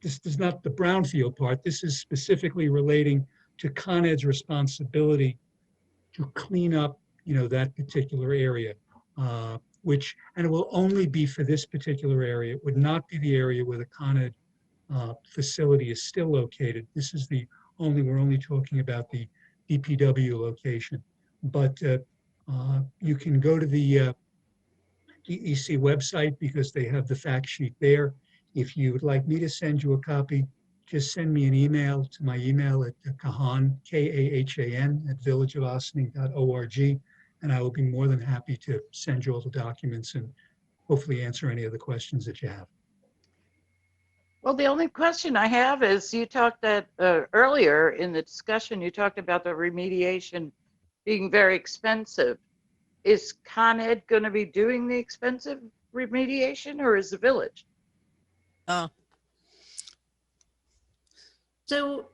the brownfield part. This is specifically relating to Con Ed's responsibility to clean up, that particular area, and it will only be for this particular area. It would not be the area where the Con Ed facility is still located. This is we're only talking about the DPW location. But you can go to the DEC website because they have the fact sheet there. If you would like me to send you a copy, just send me an email to my email at Kahan, K-A-H-A-N, @villageofossining.org, and I will be more than happy to send you all the documents and hopefully answer any of the questions that you have. Well, the only question I have is you talked that earlier in the discussion, you talked about the remediation being very expensive. Is Con Ed going to be doing the expensive remediation, or is the village? So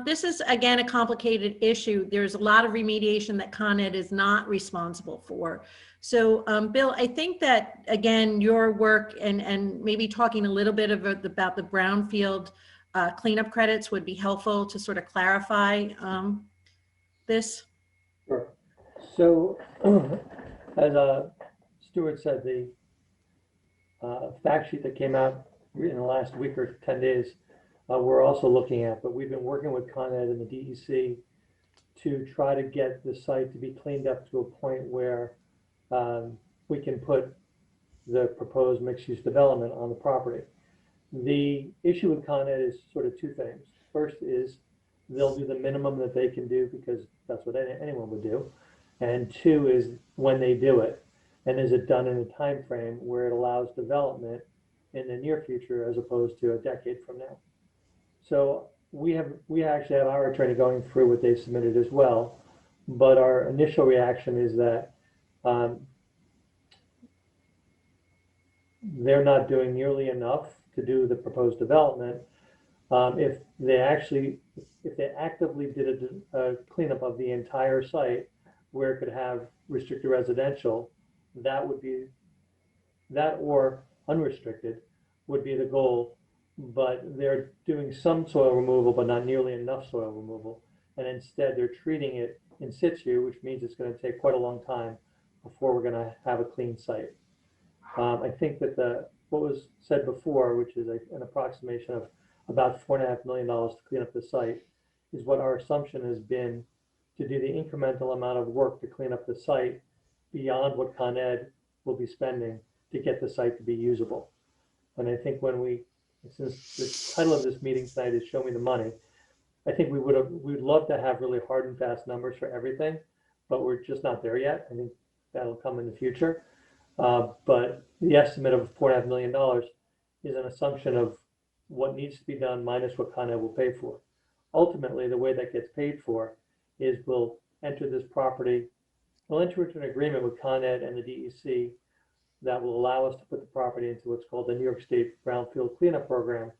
this is, again, a complicated issue. There's a lot of remediation that Con Ed is not responsible for. So Bill, I think that, again, your work and maybe talking a little bit about the brownfield cleanup credits would be helpful to sort of clarify this. Sure. So as Stuart said, the fact sheet that came out in the last week or 10 days, we're also looking at, but we've been working with Con Ed and the DEC to try to get the site to be cleaned up to a point where we can put the proposed mixed-use development on the property. The issue with Con Ed is sort of two things. First is they'll do the minimum that they can do because that's what anyone would do. And two is when they do it, and is it done in a time frame where it allows development in the near future as opposed to a decade from now. So we actually have our attorney going through what they've submitted as well, but our initial reaction is that they're not doing nearly enough to do the proposed development. If they actively did a cleanup of the entire site where it could have restricted residential, that or unrestricted would be the goal. But they're doing some soil removal, but not nearly enough soil removal. And instead they're treating it in situ, which means it's going to take quite a long time before we're going to have a clean site. I think that what was said before, which is an approximation of about $4.5 million to clean up the site, is what our assumption has been to do the incremental amount of work to clean up the site beyond what Con Ed will be spending to get the site to be usable. And I think since the title of this meeting tonight is Show Me the Money, I think we'd love to have really hard and fast numbers for everything, but we're just not there yet. I think that'll come in the future. But the estimate of $4.5 million is an assumption of what needs to be done minus what Con Ed will pay for. Ultimately, the way that gets paid for is we'll enter into an agreement with Con Ed and the DEC that will allow us to put the property into what's called the New York State Brownfield Cleanup Program.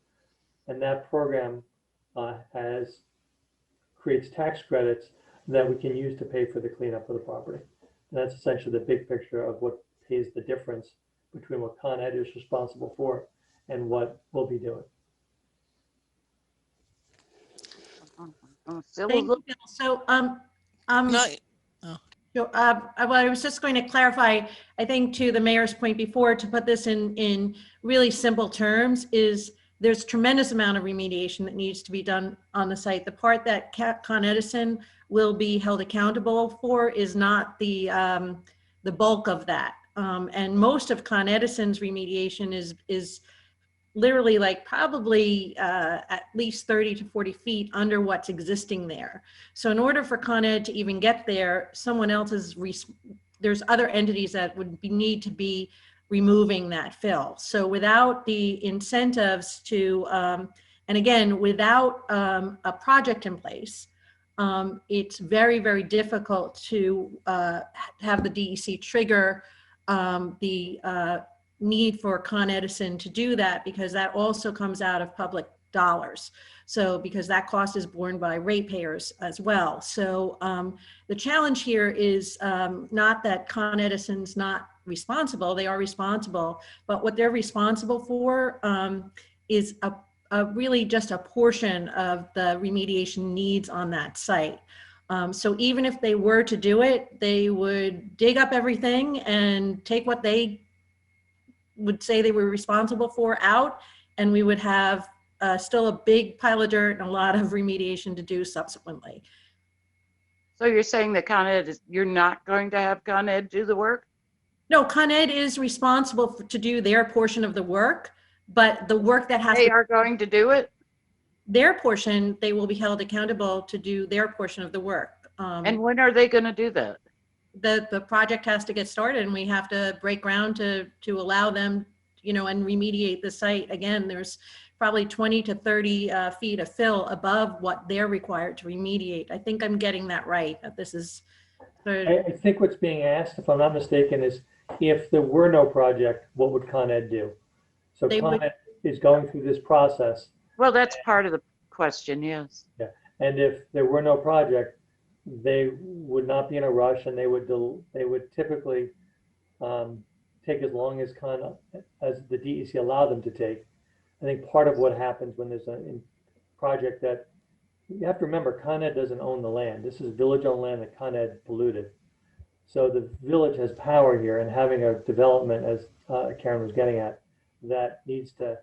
And that program creates tax credits that we can use to pay for the cleanup of the property. And that's essentially the big picture of what pays the difference between what Con Ed is responsible for and what we'll be doing. Still a Thank little- you, Bill. So, No, so, I was just going to clarify, I think to the mayor's point before, to put this in really simple terms, is there's tremendous amount of remediation that needs to be done on the site. The part that Con Edison will be held accountable for is not the bulk of that. And most of Con Edison's remediation is literally like probably at least 30 to 40 feet under what's existing there. So in order for Con Ed to even get there, someone else's, there's other entities that would need to be removing that fill. So without the incentives to, and again, without a project in place, it's very, very difficult to have the DEC trigger the need for Con Edison to do that, because that also comes out of public dollars. So because that cost is borne by ratepayers as well. So the challenge here is not that Con Edison's not responsible, they are responsible, but what they're responsible for is really just a portion of the remediation needs on that site. So even if they were to do it, they would dig up everything and take what they would say they were responsible for out, and we would have still a big pile of dirt and a lot of remediation to do subsequently. So you're saying that Con Ed you're not going to have Con Ed do the work? No, Con Ed is responsible to do their portion of the work, but the work that has They are going to do it? Their portion, they will be held accountable to do their portion of the work. And when are they going to do that? The project has to get started, and we have to break ground to allow them, and remediate the site. Again, there's probably 20 to 30 feet of fill above what they're required to remediate. I think I'm getting that right. That this is. I think what's being asked, if I'm not mistaken, is if there were no project, what would Con Ed do? So Con Ed is going through this process. Well, that's part of the question, yes. Yeah, and if there were no project, they would not be in a rush, and they would typically take as long as the DEC allowed them to take. I think part of what happens when there's a project that, you have to remember, Con Ed doesn't own the land. This is village-owned land that Con Ed polluted. So the village has power here, and having a development, as Karen was getting at, that needs to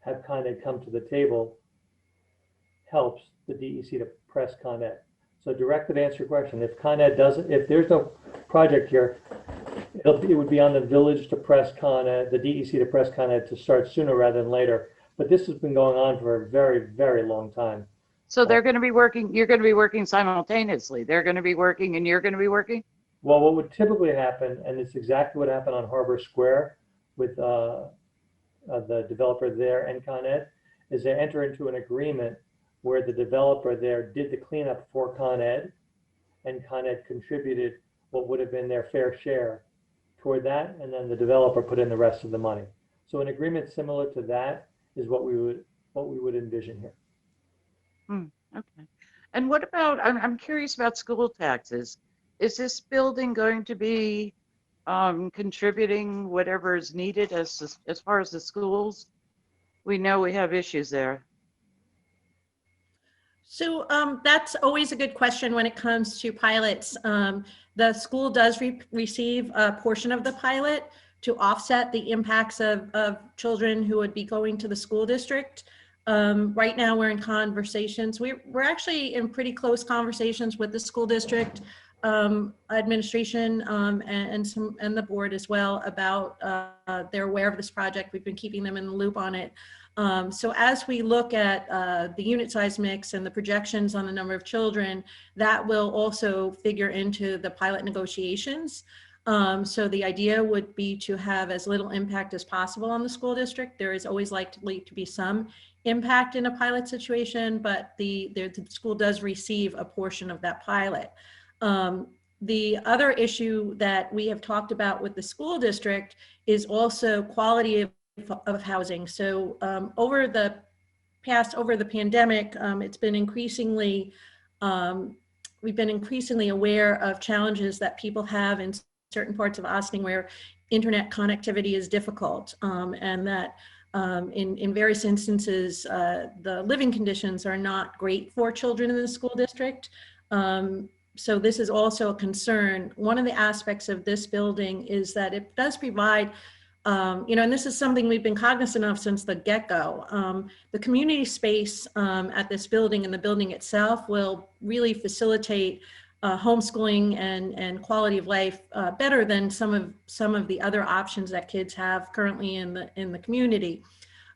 have Con Ed come to the table helps the DEC to press Con Ed. So directly to answer your question, if Con Ed doesn't, if there's no project here, it would be on the village to press Con Ed, the DEC to press Con Ed to start sooner rather than later. But this has been going on for a very, very long time. So they're going to be working, you're going to be working simultaneously. They're going to be working and you're going to be working? Well, what would typically happen, and it's exactly what happened on Harbor Square with the developer there and Con Ed, is they enter into an agreement where the developer there did the cleanup for Con Ed, and Con Ed contributed what would have been their fair share toward that, and then the developer put in the rest of the money. So an agreement similar to that is what we would envision here. Okay. And what about, I'm curious about school taxes. Is this building going to be contributing whatever is needed as far as the schools? We know we have issues there. So that's always a good question when it comes to pilots. The school does receive a portion of the pilot to offset the impacts of children who would be going to the school district. Right now we're in conversations. We're actually in pretty close conversations with the school district administration and the board as well about they're aware of this project. We've been keeping them in the loop on it. So as we look at the unit size mix and the projections on the number of children, that will also figure into the pilot negotiations. So the idea would be to have as little impact as possible on the school district. There is always likely to be some impact in a pilot situation, but the school does receive a portion of that pilot. The other issue that we have talked about with the school district is also quality of housing. So over the pandemic, it's been increasingly, we've been increasingly aware of challenges that people have in certain parts of Ossining where internet connectivity is difficult, and that In various instances, the living conditions are not great for children in the school district. So this is also a concern. One of the aspects of this building is that it does provide, and this is something we've been cognizant of since the get-go. The community space at this building and the building itself will really facilitate homeschooling and quality of life better than some of the other options that kids have currently in the community.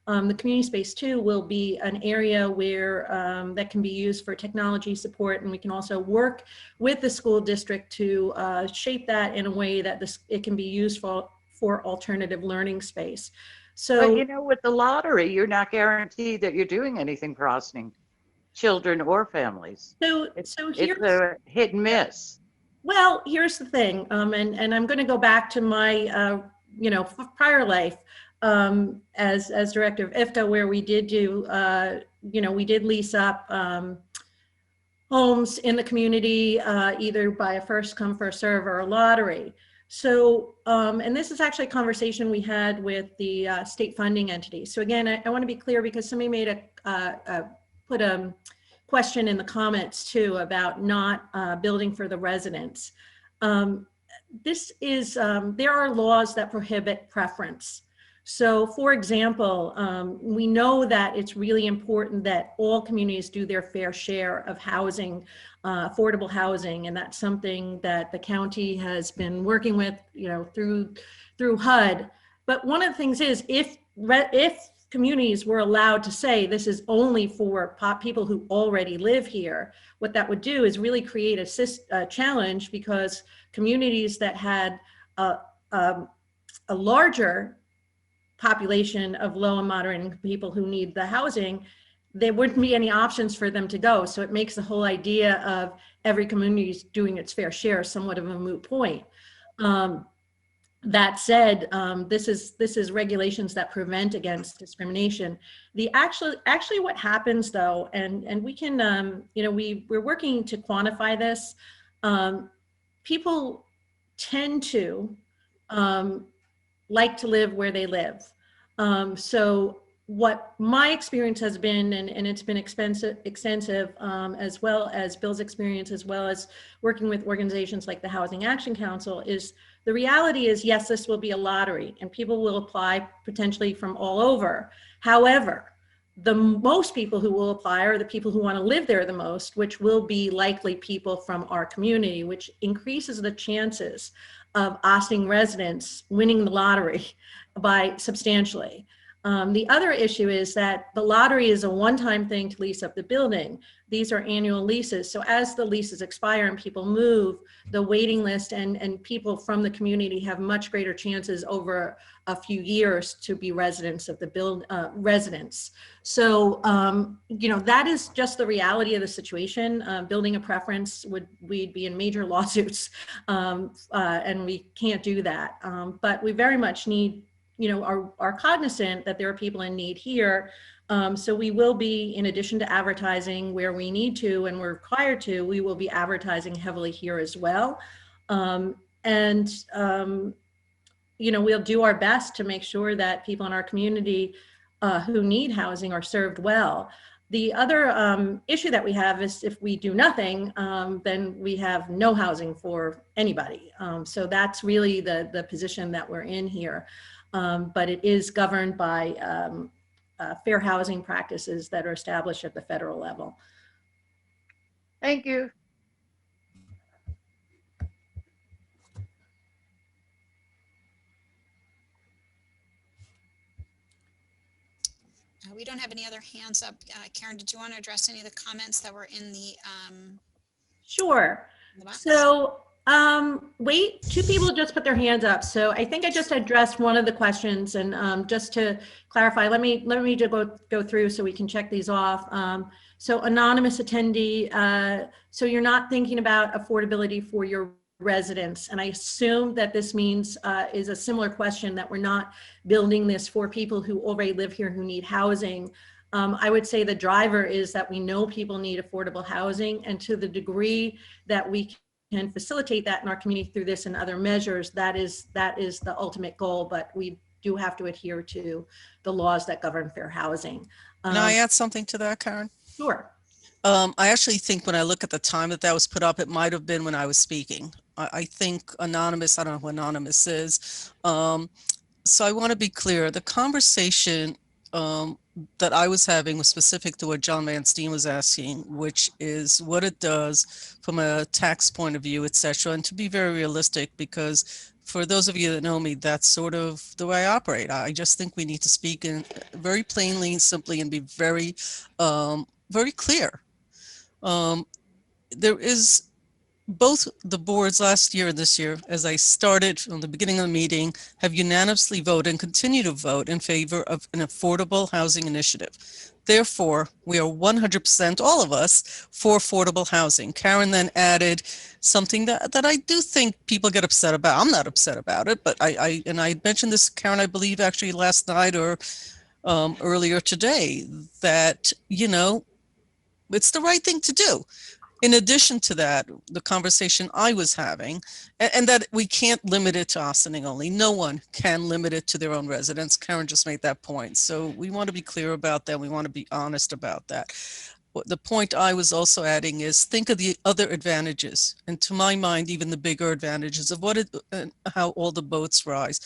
The community space too will be an area where that can be used for technology support, and we can also work with the school district to shape that in a way that it can be used for alternative learning space. So, But with the lottery, you're not guaranteed that you're doing anything for Ossining children or families. so It's here's a hit and miss. Well, here's the thing, and I'm going to go back to my prior life as director of IFTA, where we did do we did lease up homes in the community either by a first come first serve or a lottery. So, and this is actually a conversation we had with the state funding entity. So again, I want to be clear because somebody made put a question in the comments too about not building for the residents. This is, there are laws that prohibit preference. So for example, we know that it's really important that all communities do their fair share of housing, affordable housing, and that's something that the county has been working with, through HUD. But one of the things is if communities were allowed to say this is only for people who already live here, what that would do is really create a challenge, because communities that had a larger population of low and moderate income people who need the housing, there wouldn't be any options for them to go. So it makes the whole idea of every community doing its fair share somewhat of a moot point. That said, this is regulations that prevent against discrimination. Actually what happens though, and we can, we're working to quantify this. People tend to like to live where they live. So what my experience has been, and it's been extensive, as well as Bill's experience, as well as working with organizations like the Housing Action Council, is the reality is, yes, this will be a lottery and people will apply potentially from all over. However, the most people who will apply are the people who want to live there the most, which will be likely people from our community, which increases the chances of Ossining residents winning the lottery by substantially. The other issue is that the lottery is a one-time thing to lease up the building. These are annual leases. So as the leases expire and people move, the waiting list and people from the community have much greater chances over a few years to be residents of the residents. So, that is just the reality of the situation. Building a preference we'd be in major lawsuits, and we can't do that. But we very much need, are cognizant that there are people in need here. So we will be, in addition to advertising where we need to and we're required to, we will be advertising heavily here as well. We'll do our best to make sure that people in our community who need housing are served well. The other issue that we have is if we do nothing, then we have no housing for anybody. So that's really the position that we're in here. But it is governed by fair housing practices that are established at the federal level. Thank you. We don't have any other hands up. Karen, did you want to address any of the comments that were in the Sure. So wait, two people just put their hands up. So I think I just addressed one of the questions, and just to clarify, let me just go through so we can check these off. So anonymous attendee, so you're not thinking about affordability for your residents, and I assume that this means is a similar question, that we're not building this for people who already live here who need housing. I would say the driver is that we know people need affordable housing, and to the degree that we can facilitate that in our community through this and other measures, that is the ultimate goal. But we do have to adhere to the laws that govern fair housing. Can I add something to that, Karen? Sure. I actually think when I look at the time that that was put up, it might have been when I was speaking. I think Anonymous, I don't know who Anonymous is. So I want to be clear, the conversation that I was having was specific to what John Manstein was asking, which is what it does from a tax point of view, et cetera. And to be very realistic, because for those of you that know me, that's sort of the way I operate. I just think we need to speak in very plainly and simply and be very, very clear. There is both the boards last year and this year, as I started from the beginning of the meeting, have unanimously voted and continue to vote in favor of an affordable housing initiative. Therefore, we are 100%, all of us, for affordable housing. Karen then added something that I do think people get upset about. I'm not upset about it, but I mentioned this, Karen, I believe actually last night or earlier today, that, you know, it's the right thing to do. In addition to that, the conversation I was having, and that we can't limit it to Ossining only. No one can limit it to their own residents. Karen just made that point. So we want to be clear about that. We want to be honest about that. The point I was also adding is think of the other advantages. And to my mind, even the bigger advantages of how all the boats rise.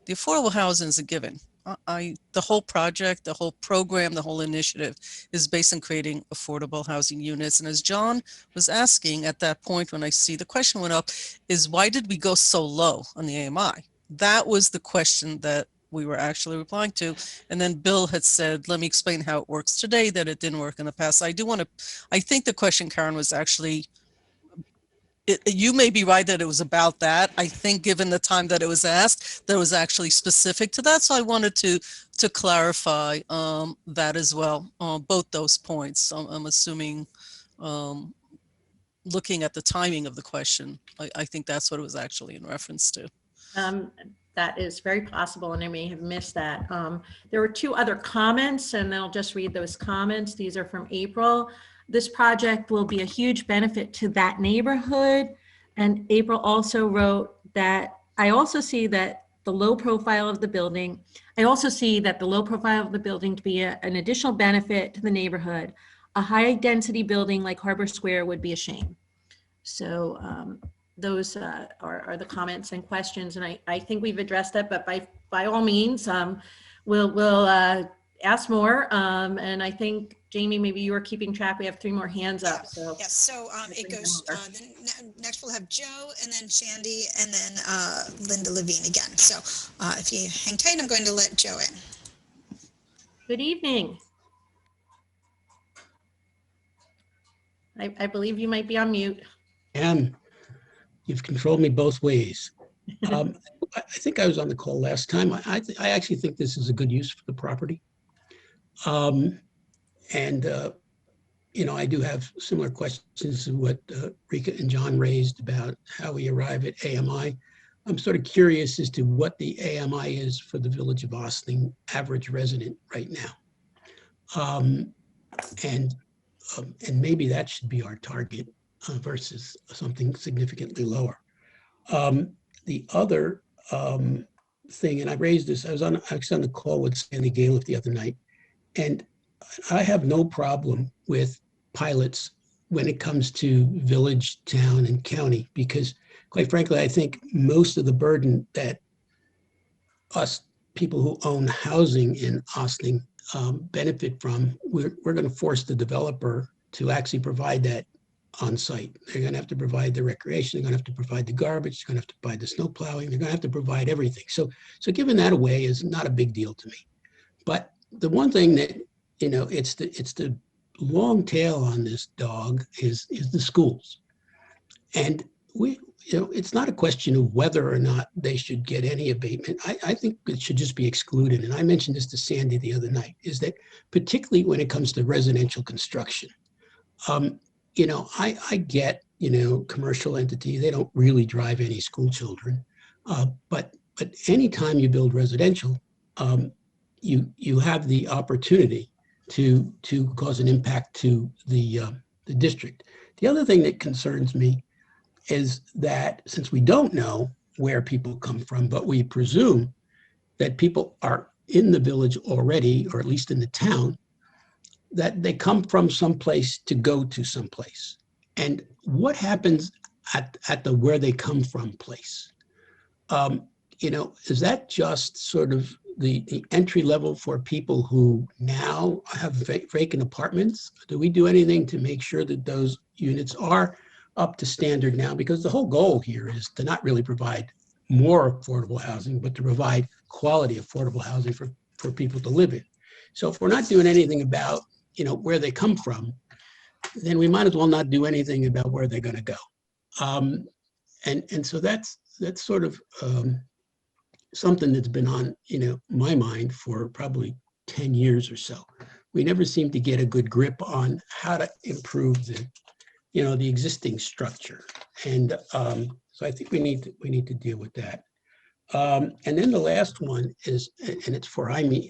The affordable housing is a given. The whole project, the whole program, the whole initiative is based on creating affordable housing units. And as John was asking at that point, when I see the question went up, is why did we go so low on the AMI? That was the question that we were actually replying to. And then Bill had said, let me explain how it works today, that it didn't work in the past. I think the question, Karen, was actually, you may be right that it was about that. I think given the time that it was asked, that was actually specific to that. So I wanted to clarify that as well, both those points. I'm assuming, looking at the timing of the question, I think that's what it was actually in reference to. That is very possible, and I may have missed that. There were two other comments, and I'll just read those comments. These are from April. This project will be a huge benefit to that neighborhood. And April also wrote that, I also see that the low profile of the building, to be an additional benefit to the neighborhood. A high density building like Harbor Square would be a shame. So those are the comments and questions. And I think we've addressed that, but by all means, we'll ask more. And I think, Jamie, maybe you are keeping track. We have 3 more hands up. So yes, so it goes, next we'll have Joe and then Shandy and then Linda Levine again. So if you hang tight, I'm going to let Joe in. Good evening. I believe you might be on mute. You've controlled me both ways. I think I was on the call last time. I actually think this is a good use for the property. You know, I do have similar questions to what Rika and John raised about how we arrive at AMI. I'm sort of curious as to what the AMI is for the Village of Ossining average resident right now. And maybe that should be our target versus something significantly lower. The other thing, and I raised this, I was actually on the call with Sandy Galiff the other night, and I have no problem with pilots when it comes to village, town, and county, because quite frankly, I think most of the burden that us people who own housing in Ossining benefit from, we're going to force the developer to actually provide that on site. They're going to have to provide the recreation, they're going to have to provide the garbage, they're going to have to provide the snow plowing, they're going to have to provide everything. So giving that away is not a big deal to me. But the one thing that, you know, it's the long tail on this dog is the schools. And it's not a question of whether or not they should get any abatement. I think it should just be excluded. And I mentioned this to Sandy the other night, is that particularly when it comes to residential construction, I get, commercial entity, they don't really drive any school children. But anytime you build residential, you have the opportunity to cause an impact to the district. The other thing that concerns me is that since we don't know where people come from, but we presume that people are in the village already, or at least in the town, that they come from someplace to go to someplace. And what happens at the where they come from place? Is that just sort of the entry level for people who now have vacant apartments? Do we do anything to make sure that those units are up to standard now? Because the whole goal here is to not really provide more affordable housing, but to provide quality affordable housing for people to live in. So if we're not doing anything about, where they come from, then we might as well not do anything about where they're going to go. And so that's sort of something that's been on, my mind for probably 10 years or so. We never seem to get a good grip on how to improve the existing structure. And so I think we need to deal with that. And then the last one is, and it's for IME.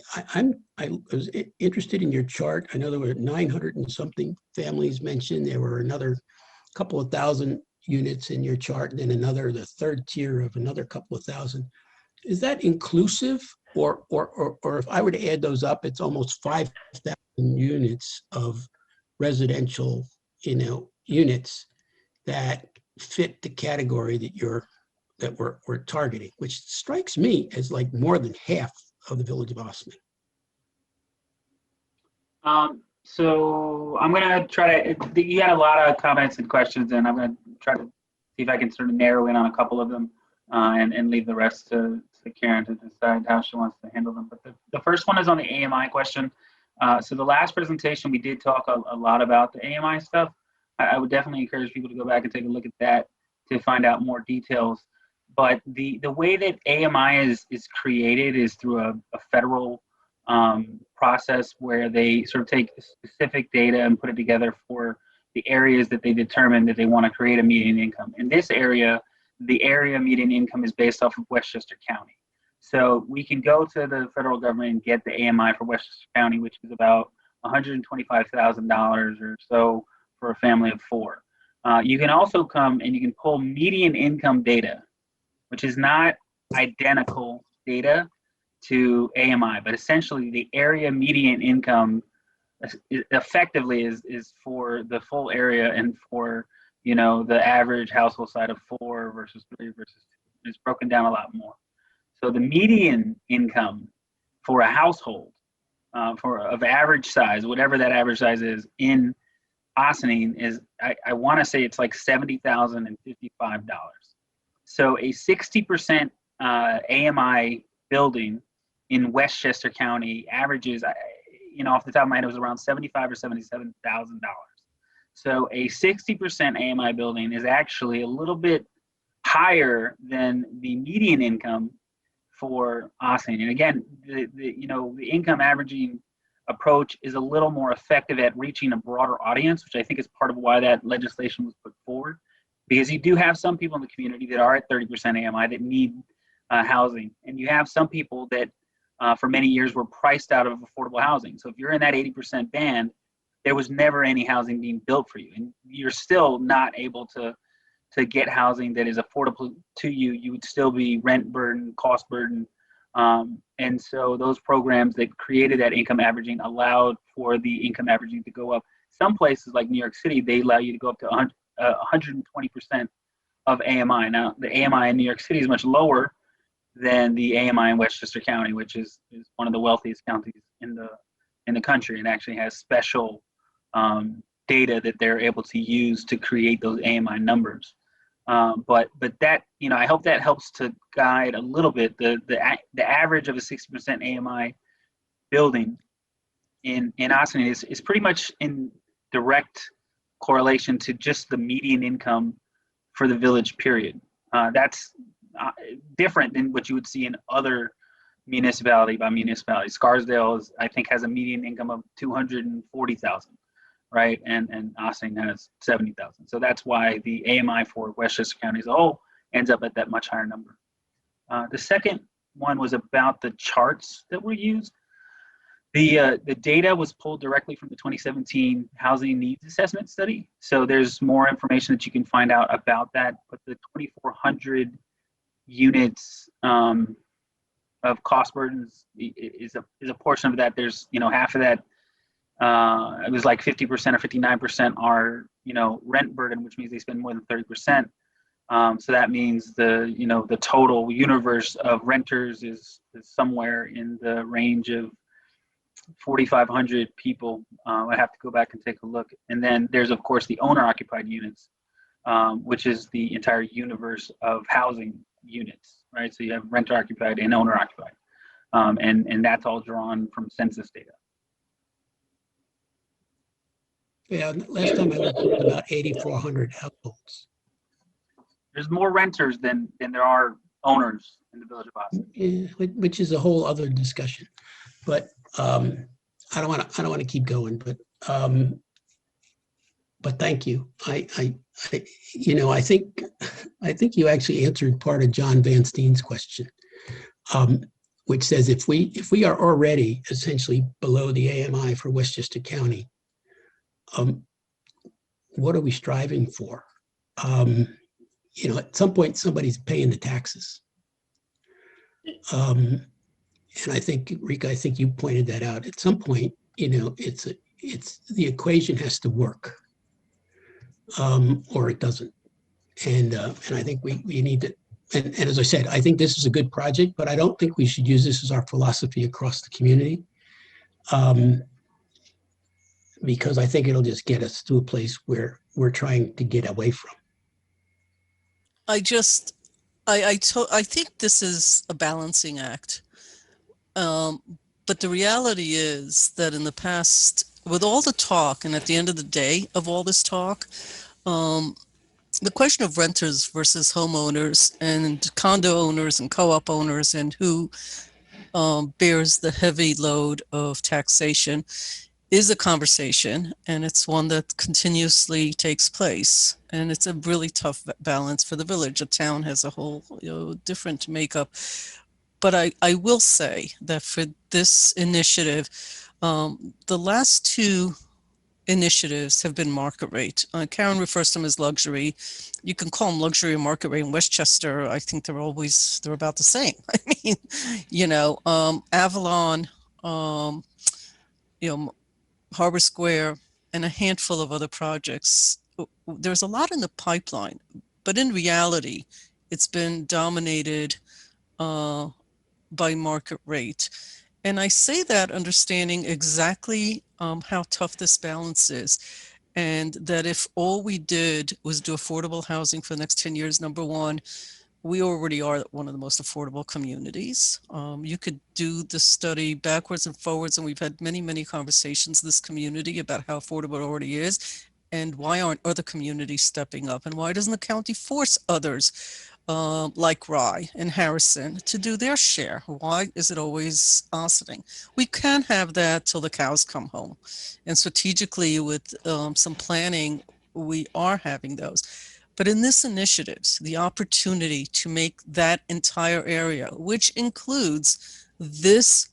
I was interested in your chart. I know there were 900 and something families mentioned. There were another couple of thousand units in your chart, and then the third tier of another couple of thousand. Is that inclusive, or if I were to add those up, it's almost 5,000 units of residential, units that fit the category that we're targeting, which strikes me as like more than half of the village of Ossining. So I'm gonna try to. You had a lot of comments and questions, and I'm gonna try to see if I can sort of narrow in on a couple of them, and leave the rest to Karen to decide how she wants to handle them. But the first one is on the AMI question. So the last presentation we did talk a lot about the AMI stuff. I would definitely encourage people to go back and take a look at that to find out more details. But the way that AMI is created is through a federal process where they sort of take specific data and put it together for the areas that they determine that they want to create a median income. In this area, the area median income is based off of Westchester County. So we can go to the federal government and get the AMI for Westchester County, which is about $125,000 or so for a family of 4. You can also come and you can pull median income data, which is not identical data to AMI, but essentially the area median income effectively is for the full area and for the average household size of 4 versus 3 versus 2. It's broken down a lot more. So the median income for a household of average size, whatever that average size is in Ossining, is I want to say it's like $70,055. So a 60% AMI building in Westchester County averages, off the top of my head, it was around $75,000 or $77,000. So a 60% AMI building is actually a little bit higher than the median income for Ossining. And again, the income averaging approach is a little more effective at reaching a broader audience, which I think is part of why that legislation was put forward. Because you do have some people in the community that are at 30% AMI that need housing. And you have some people that for many years were priced out of affordable housing. So if you're in that 80% band, there was never any housing being built for you. And you're still not able to get housing that is affordable to you. You would still be rent burden, cost burden. And so those programs that created that income averaging allowed for the income averaging to go up. Some places like New York City, they allow you to go up to 120% of AMI. Now, the AMI in New York City is much lower than the AMI in Westchester County, which is one of the wealthiest counties in the country, and actually has special data that they're able to use to create those AMI numbers. But that, I hope that helps to guide a little bit the average of a 60% AMI building in Ossining is pretty much in direct correlation to just the median income for the village period. That's different than what you would see in other municipality by municipality. Scarsdale I think has a median income of $240,000, right? And Ossining has 70,000. So that's why the AMI for Westchester County as a whole ends up at that much higher number. The second one was about the charts that were used. The data was pulled directly from the 2017 Housing Needs Assessment Study. So there's more information that you can find out about that. But the 2,400 units of cost burdens is a portion of that. There's, half of that, it was like 50% or 59% are, rent burden, which means they spend more than 30%. So that means the total universe of renters is somewhere in the range of 4,500 people. I have to go back and take a look. And then there's, of course, the owner-occupied units, which is the entire universe of housing units, right? So you have renter-occupied and owner-occupied, and that's all drawn from census data. Yeah, last time I looked, it was about 8,400 households. There's more renters than there are owners in the village of Ossining. Yeah, which is a whole other discussion. But I don't want to keep going. But thank you. I think you actually answered part of John Van Steen's question, which says if we are already essentially below the AMI for Westchester County, what are we striving for? At some point somebody's paying the taxes. And I think, Rika, you pointed that out. At some point, it's the equation has to work, or it doesn't. And I think we need to. And as I said, I think this is a good project, but I don't think we should use this as our philosophy across the community, because I think it'll just get us to a place where we're trying to get away from. I think this is a balancing act. But the reality is that in the past, with all the talk, and at the end of the day of all this talk, the question of renters versus homeowners and condo owners and co-op owners and who bears the heavy load of taxation is a conversation, and it's one that continuously takes place. And it's a really tough balance for the village. A town has a whole different makeup. But I will say that for this initiative, the last two initiatives have been market rate. Karen refers to them as luxury. You can call them luxury or market rate. In Westchester, I think they're about the same. I mean, Avalon, Harbor Square, and a handful of other projects. There's a lot in the pipeline, but in reality, it's been dominated by market rate. And I say that understanding exactly how tough this balance is. And that if all we did was do affordable housing for the next 10 years, number one, we already are one of the most affordable communities. You could do the study backwards and forwards, and we've had many, many conversations in this community about how affordable it already is, and why aren't other communities stepping up, and why doesn't the county force others like Rye and Harrison to do their share? Why is it always Ossining? We can have that till the cows come home. And strategically with some planning, we are having those. But in this initiatives, the opportunity to make that entire area, which includes this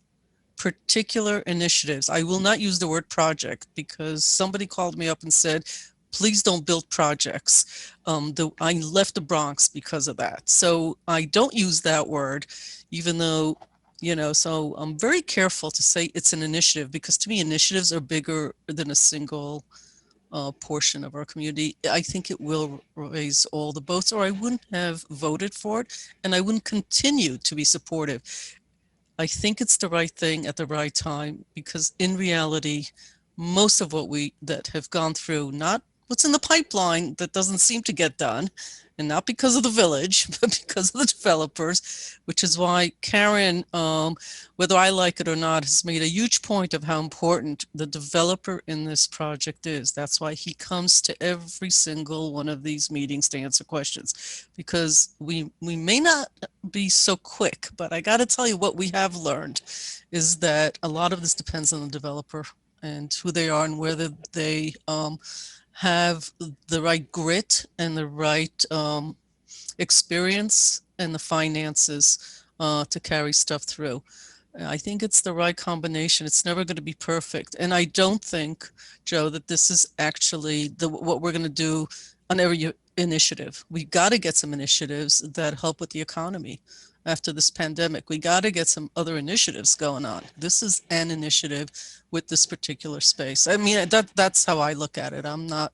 particular initiatives, I will not use the word project because somebody called me up and said, please don't build projects. I left the Bronx because of that. So I don't use that word, even though, so I'm very careful to say it's an initiative, because to me, initiatives are bigger than a single portion of our community. I think it will raise all the boats, or I wouldn't have voted for it, and I wouldn't continue to be supportive. I think it's the right thing at the right time, because in reality, most of what that have gone through, not what's in the pipeline that doesn't seem to get done, and not because of the village, but because of the developers, which is why Karen, whether I like it or not, has made a huge point of how important the developer in this project is. That's why he comes to every single one of these meetings to answer questions, because we may not be so quick, but I got to tell you, what we have learned is that a lot of this depends on the developer and who they are and whether they have the right grit and the right experience and the finances to carry stuff through. I think it's the right combination. It's never going to be perfect. And I don't think, Joe, that this is actually what we're going to do on initiative. We got to get some initiatives that help with the economy after this pandemic. We got to get some other initiatives going on. This is an initiative with this particular space. I mean, that's how I look at it. I'm not,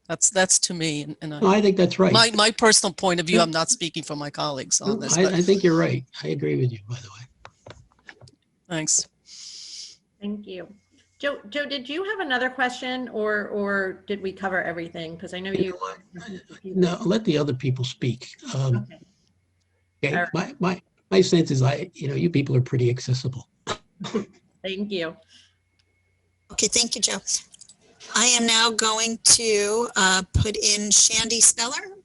that's to me. And No, I think that's right. my personal point of view, I'm not speaking for my colleagues on No, this, but I think you're right. I agree with you, by the way. thanks. Thank you. Joe, did you have another question or did we cover everything? Because I know You you. know what? No, let the other people speak. Okay. Okay. All My sense is you people are pretty accessible. Thank you. Okay, thank you, Joe. I am now going to put in Shandy Speller.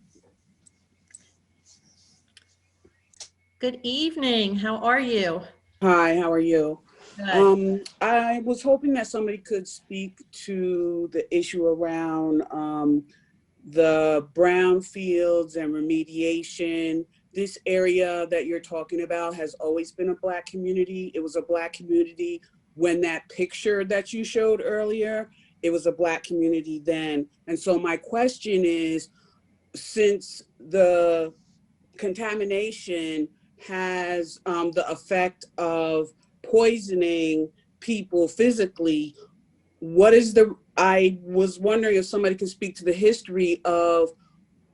Good evening. How are you? Hi, how are you? Good. I was hoping that somebody could speak to the issue around the brownfields and remediation. This area that you're talking about has always been a Black community. It was a Black community when that picture that you showed earlier, it was a Black community then. And so my question is, since the contamination has the effect of poisoning people physically, I was wondering if somebody could speak to the history of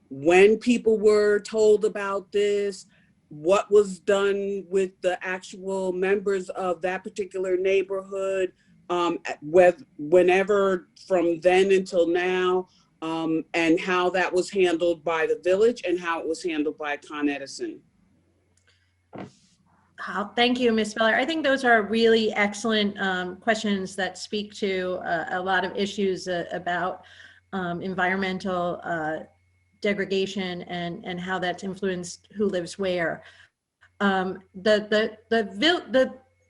when people were told about this, what was done with the actual members of that particular neighborhood, whenever from then until now, and how that was handled by the village and how it was handled by Con Edison. Thank you, Ms. Speller. I think those are really excellent questions that speak to a lot of issues about environmental degradation and how that's influenced who lives where.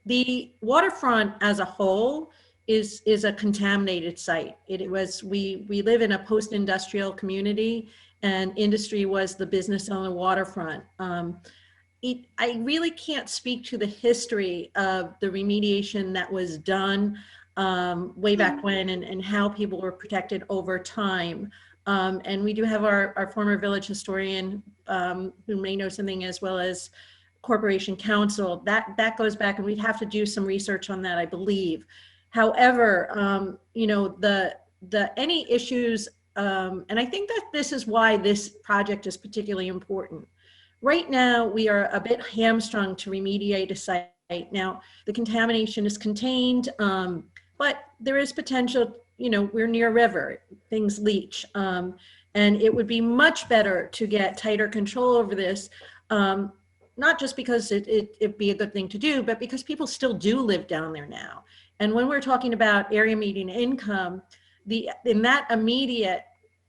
The waterfront as a whole is a contaminated site. We live in a post-industrial community, and industry was the business on the waterfront. I really can't speak to the history of the remediation that was done way back when and how people were protected over time. And we do have our former village historian who may know something, as well as Corporation Counsel. That goes back, and we'd have to do some research on that, I believe. However, any issues, and I think that this is why this project is particularly important. Right now, we are a bit hamstrung to remediate a site. Now, the contamination is contained, but there is potential, we're near a river, things leach. And it would be much better to get tighter control over this, not just because it'd be a good thing to do, but because people still do live down there now. And when we're talking about area median income, in that immediate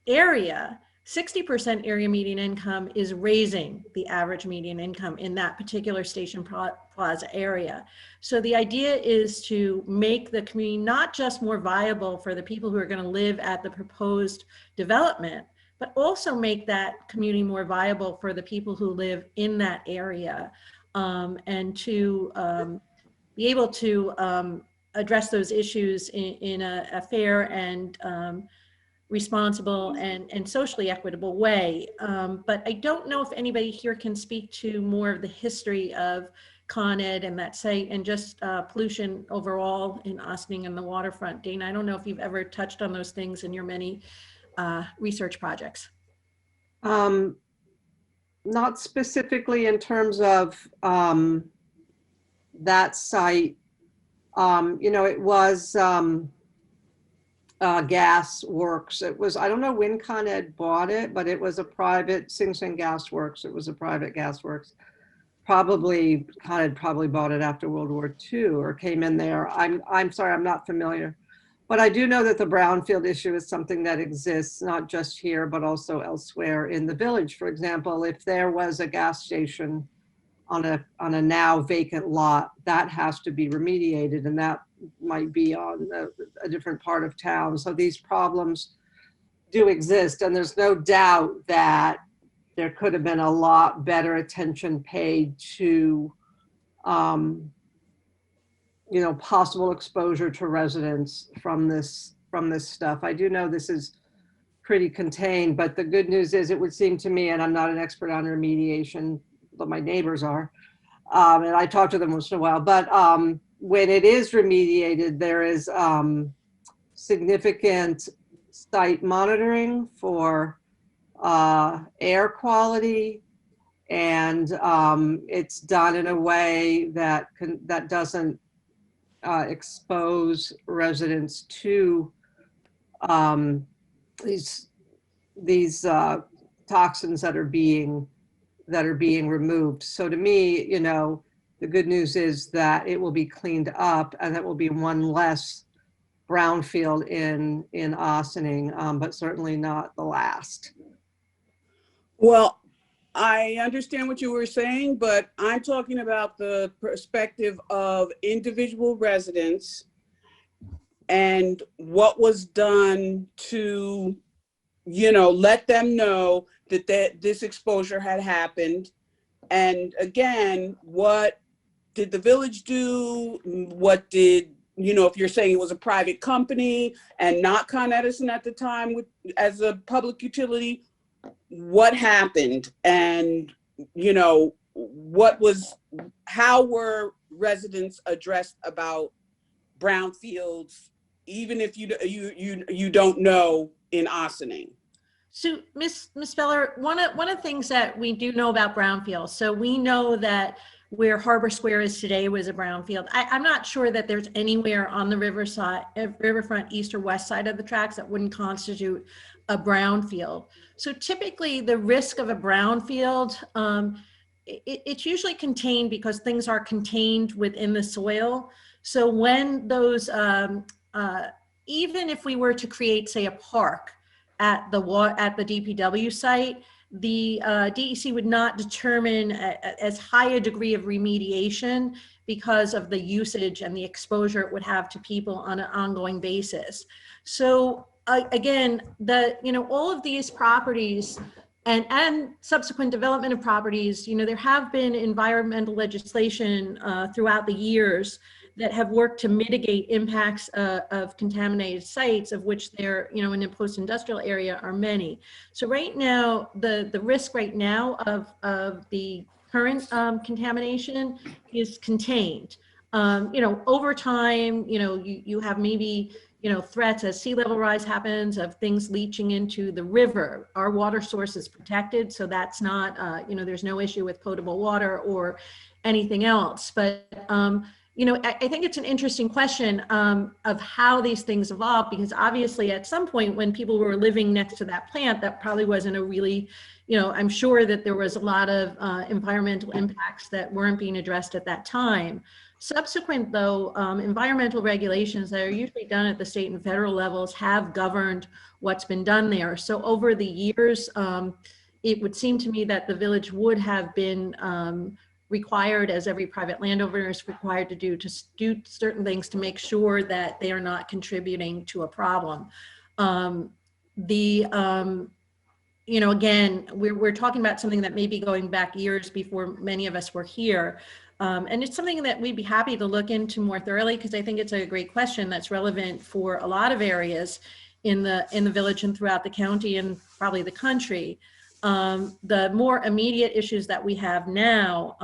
area, 60% area median income is raising the average median income in that particular Station Plaza area. So the idea is to make the community not just more viable for the people who are going to live at the proposed development, but also make that community more viable for the people who live in that area, and to be able to address those issues in a fair and responsible and socially equitable way. But I don't know if anybody here can speak to more of the history of Con Ed and that site and just pollution overall in Ossining and the waterfront. Dana, I don't know if you've ever touched on those things in your many research projects. Not specifically in terms of that site. It was gas works. It was, I don't know when Con Ed bought it, but it was a private, Sing Sing Gas Works. It was a private gas works. Probably, Con Ed probably bought it after World War II or came in there. I'm sorry, I'm not familiar. But I do know that the brownfield issue is something that exists not just here, but also elsewhere in the village. For example, if there was a gas station on a now vacant lot, that has to be remediated, and that might be on a different part of town. So these problems do exist, and there's no doubt that there could have been a lot better attention paid to possible exposure to residents from this stuff. I do know this is pretty contained. But the good news is, it would seem to me, and I'm not an expert on remediation, but my neighbors are, and I talk to them once in a while, but when it is remediated, there is significant site monitoring for air quality, and it's done in a way that doesn't expose residents to these toxins that are being removed. So to me, you know, the good news is that it will be cleaned up, and that will be one less brownfield in Ossining, but certainly not the last. Well, I understand what you were saying, but I'm talking about the perspective of individual residents and what was done to, you know, let them know that this exposure had happened. And again, what did the village do? What did, you know, if you're saying it was a private company and not Con Edison at the time as a public utility, what happened? And, you know, how were residents addressed about brownfields, even if you don't know in Ossining? So, Ms. Feller, one of the things that we do know about brownfields, so we know that where Harbor Square is today was a brownfield. I'm not sure that there's anywhere on the riverfront east or west side of the tracks that wouldn't constitute a brownfield. So typically the risk of a brownfield, it's usually contained because things are contained within the soil. So when those, even if we were to create, say, a park at the DPW site, the DEC would not determine as high a degree of remediation because of the usage and the exposure it would have to people on an ongoing basis. So again, all of these properties and subsequent development of properties, you know, there have been environmental legislation throughout the years that have worked to mitigate impacts of contaminated sites, of which there, you know, in the post-industrial area are many. So right now, the risk right now of the current contamination is contained. You know, over time, you know, you have maybe, you know, threats as sea level rise happens of things leaching into the river. Our water source is protected, so that's not, you know, there's no issue with potable water or anything else. But you know, I think it's an interesting question of how these things evolve, because obviously at some point when people were living next to that plant, that probably wasn't a really, you know, I'm sure that there was a lot of environmental impacts that weren't being addressed at that time. Subsequent, though, environmental regulations that are usually done at the state and federal levels have governed what's been done there. So over the years, it would seem to me that the village would have been required, as every private landowner is required to do certain things to make sure that they are not contributing to a problem. You know, again, we're talking about something that may be going back years before many of us were here. And it's something that we'd be happy to look into more thoroughly, because I think it's a great question that's relevant for a lot of areas in the village and throughout the county and probably the country. The more immediate issues that we have now,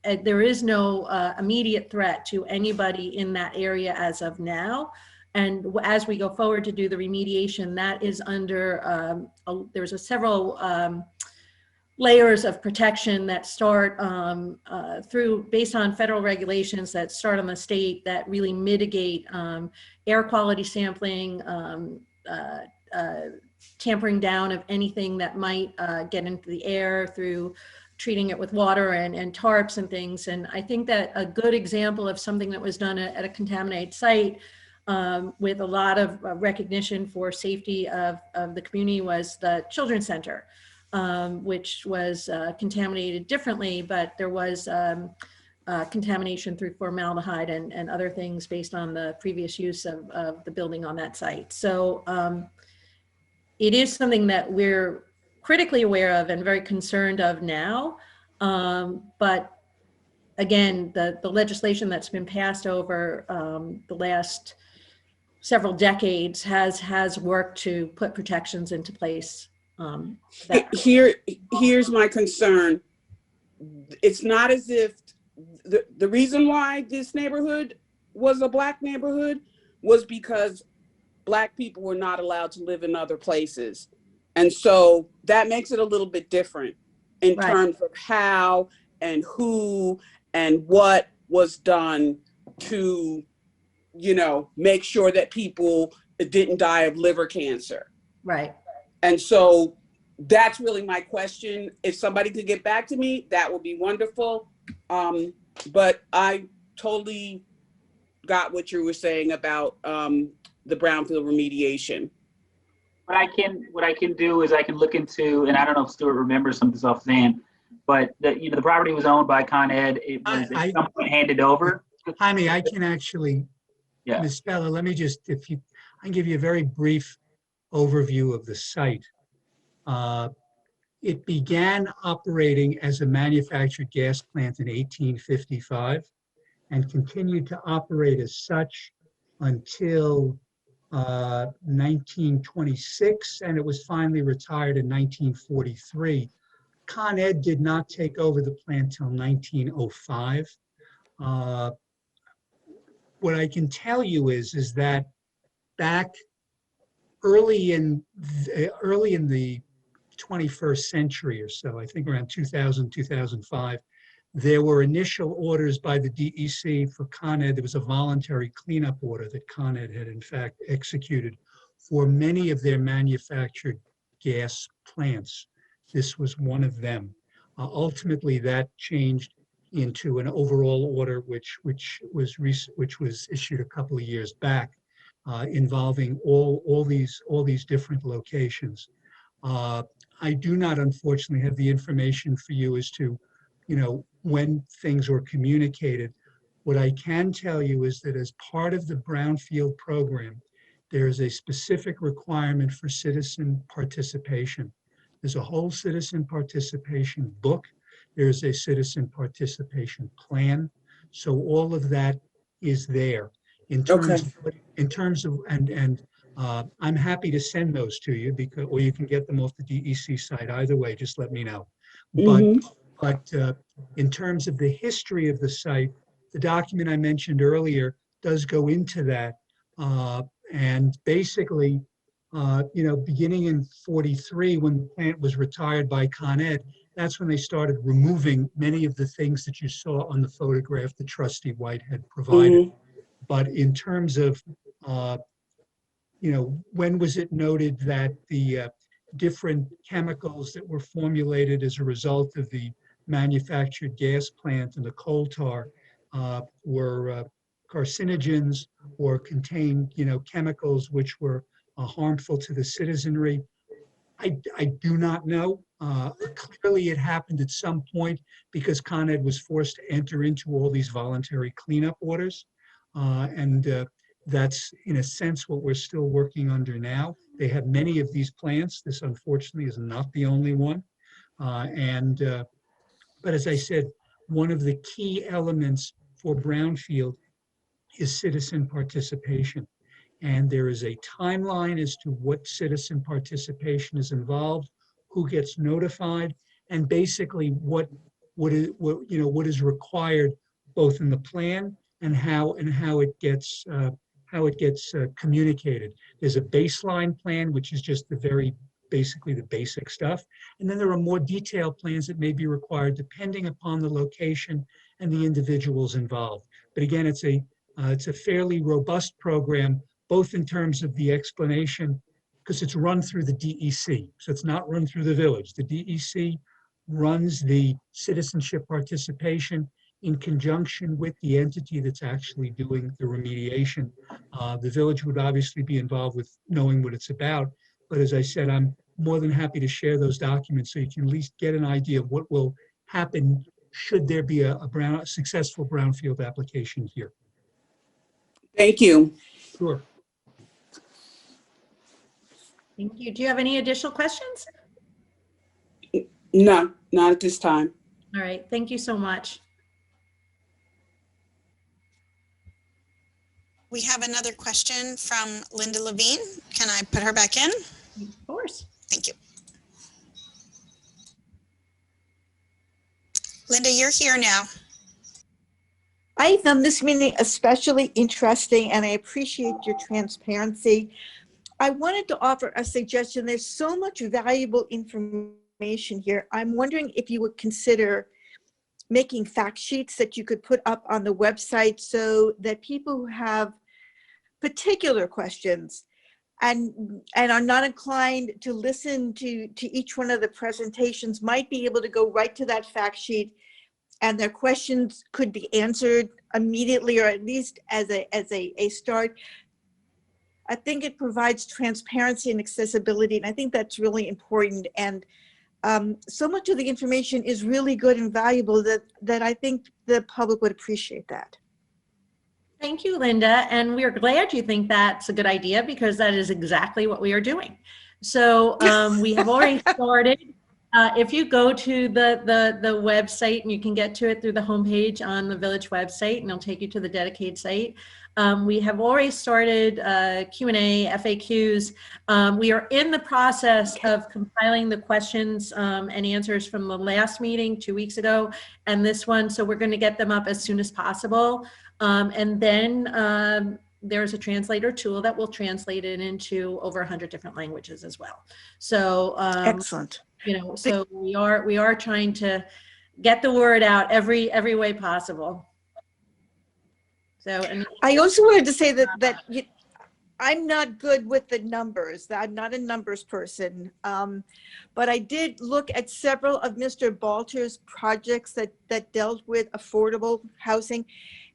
there is no immediate threat to anybody in that area as of now. And as we go forward to do the remediation, that is under, there's several layers of protection that start based on federal regulations that start on the state that really mitigate air quality sampling, tampering down of anything that might get into the air through treating it with water and tarps and things. And I think that a good example of something that was done at a contaminated site with a lot of recognition for safety of the community was the Children's Center, which was contaminated differently, but there was contamination through formaldehyde and other things based on the previous use of the building on that site. So it is something that we're critically aware of and very concerned of now. But again, the legislation that's been passed over the last several decades has worked to put protections into place. Here's my concern. It's not as if the reason why this neighborhood was a Black neighborhood was because Black people were not allowed to live in other places. And so that makes it a little bit different in terms of how and who and what was done to, you know, make sure that people didn't die of liver cancer. Right. And so that's really my question. If somebody could get back to me, that would be wonderful. But I totally got what you were saying about the brownfield remediation. What I can do is I can look into, and I don't know if Stuart remembers some of this offhand, but the property was owned by Con Ed. It was at some point handed over. Jaime, I can actually, Ms. Stella, let me just, I can give you a very brief overview of the site. It began operating as a manufactured gas plant in 1855 and continued to operate as such until 1926, and it was finally retired in 1943. Con Ed did not take over the plant till 1905. What I can tell you is that back early in the 21st century or so, I think around 2000, 2005, there were initial orders by the DEC for Con Ed. There was a voluntary cleanup order that Con Ed had in fact executed for many of their manufactured gas plants. This was one of them. Ultimately, that changed into an overall order which was issued a couple of years back, involving all these different locations. I do not, unfortunately, have the information for you as to, when things were communicated. What I can tell you is that as part of the brownfield program, there is a specific requirement for citizen participation. There's a whole citizen participation book. There's a citizen participation plan. So all of that is there. In terms of, I'm happy to send those to you or you can get them off the DEC site. Either way, just let me know. But in terms of the history of the site, the document I mentioned earlier does go into that. And basically, beginning in 43, when the plant was retired by Con Ed, that's when they started removing many of the things that you saw on the photograph that Trustee White had provided. But in terms of, when was it noted that the different chemicals that were formulated as a result of the manufactured gas plant and the coal tar were carcinogens or contained, chemicals which were harmful to the citizenry? I do not know. Clearly, it happened at some point because Con Ed was forced to enter into all these voluntary cleanup orders. And that's, in a sense, what we're still working under now. They have many of these plants. This, unfortunately, is not the only one. But as I said, one of the key elements for brownfield is citizen participation. And there is a timeline as to what citizen participation is involved, who gets notified, and basically what is required both in the plan and how it gets communicated. There's a baseline plan, which is just basically the basic stuff. And then there are more detailed plans that may be required depending upon the location and the individuals involved. But again, it's a fairly robust program, both in terms of the explanation, because it's run through the DEC. So it's not run through the village. The DEC runs the citizenship participation in conjunction with the entity that's actually doing the remediation. The village would obviously be involved with knowing what it's about. But as I said, I'm more than happy to share those documents so you can at least get an idea of what will happen should there be a successful brownfield application here. Thank you. Sure. Thank you. Do you have any additional questions? No, not at this time. All right. Thank you so much. we have another question from Linda Levine. Can I put her back in? Of course. Thank you. Linda, you're here now. I found this meeting especially interesting and I appreciate your transparency. I wanted to offer a suggestion. There's so much valuable information here. I'm wondering if you would consider making fact sheets that you could put up on the website so that people who have particular questions and are not inclined to listen to each one of the presentations might be able to go right to that fact sheet and their questions could be answered immediately or at least as a start. I think it provides transparency and accessibility, and I think that's really important. And so much of the information is really good and valuable that I think the public would appreciate that. Thank you, Linda. And we are glad you think that's a good idea because that is exactly what we are doing. So we have already started. If you go to the website, and you can get to it through the homepage on the village website, and it'll take you to the dedicated site. We have already started Q&A, FAQs. We are in the process of compiling the questions and answers from the last meeting 2 weeks ago and this one. So we're going to get them up as soon as possible. And then there's a translator tool that will translate it into over 100 different languages as well. So excellent. You know, so we are trying to get the word out every way possible. So, and I also wanted to say that I'm not good with the numbers. I'm not a numbers person, but I did look at several of Mr. Balter's projects that dealt with affordable housing.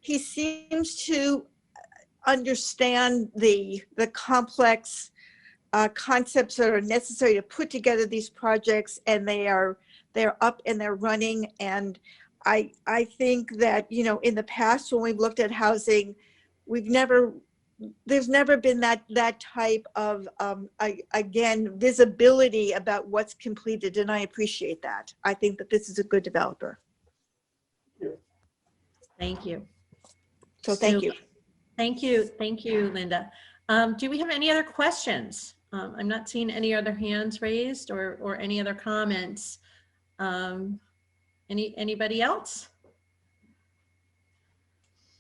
He seems to understand the complex concepts that are necessary to put together these projects, and they're up and they're running. And I think that, you know, in the past when we've looked at housing, there's never been that type of again, visibility about what's completed, and I appreciate that. I think that this is a good developer. thank you. So thank you. Thank you, Linda. Do we have any other questions? I'm not seeing any other hands raised or any other comments. Anybody else?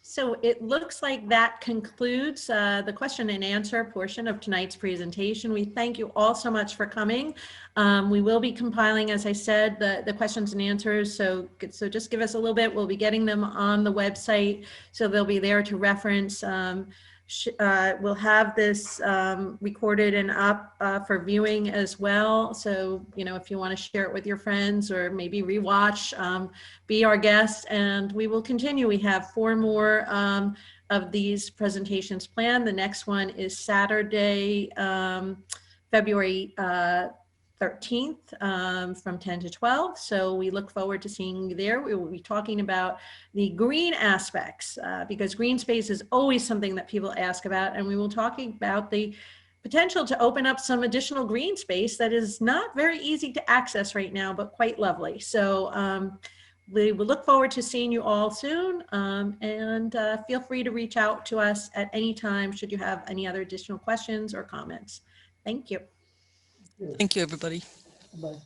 So it looks like that concludes the question and answer portion of tonight's presentation. We thank you all so much for coming. We will be compiling, as I said, the questions and answers. So just give us a little bit. We'll be getting them on the website, so they'll be there to reference. We'll have this recorded and up for viewing as well. So, you know, if you want to share it with your friends or maybe rewatch, be our guest, and we will continue. We have 4 more of these presentations planned. The next one is Saturday, February 13th from 10 to 12. So we look forward to seeing you there. We will be talking about the green aspects because green space is always something that people ask about. And we will talk about the potential to open up some additional green space that is not very easy to access right now, but quite lovely. So we will look forward to seeing you all soon, and feel free to reach out to us at any time should you have any other additional questions or comments. Thank you. Thank you, everybody. Bye.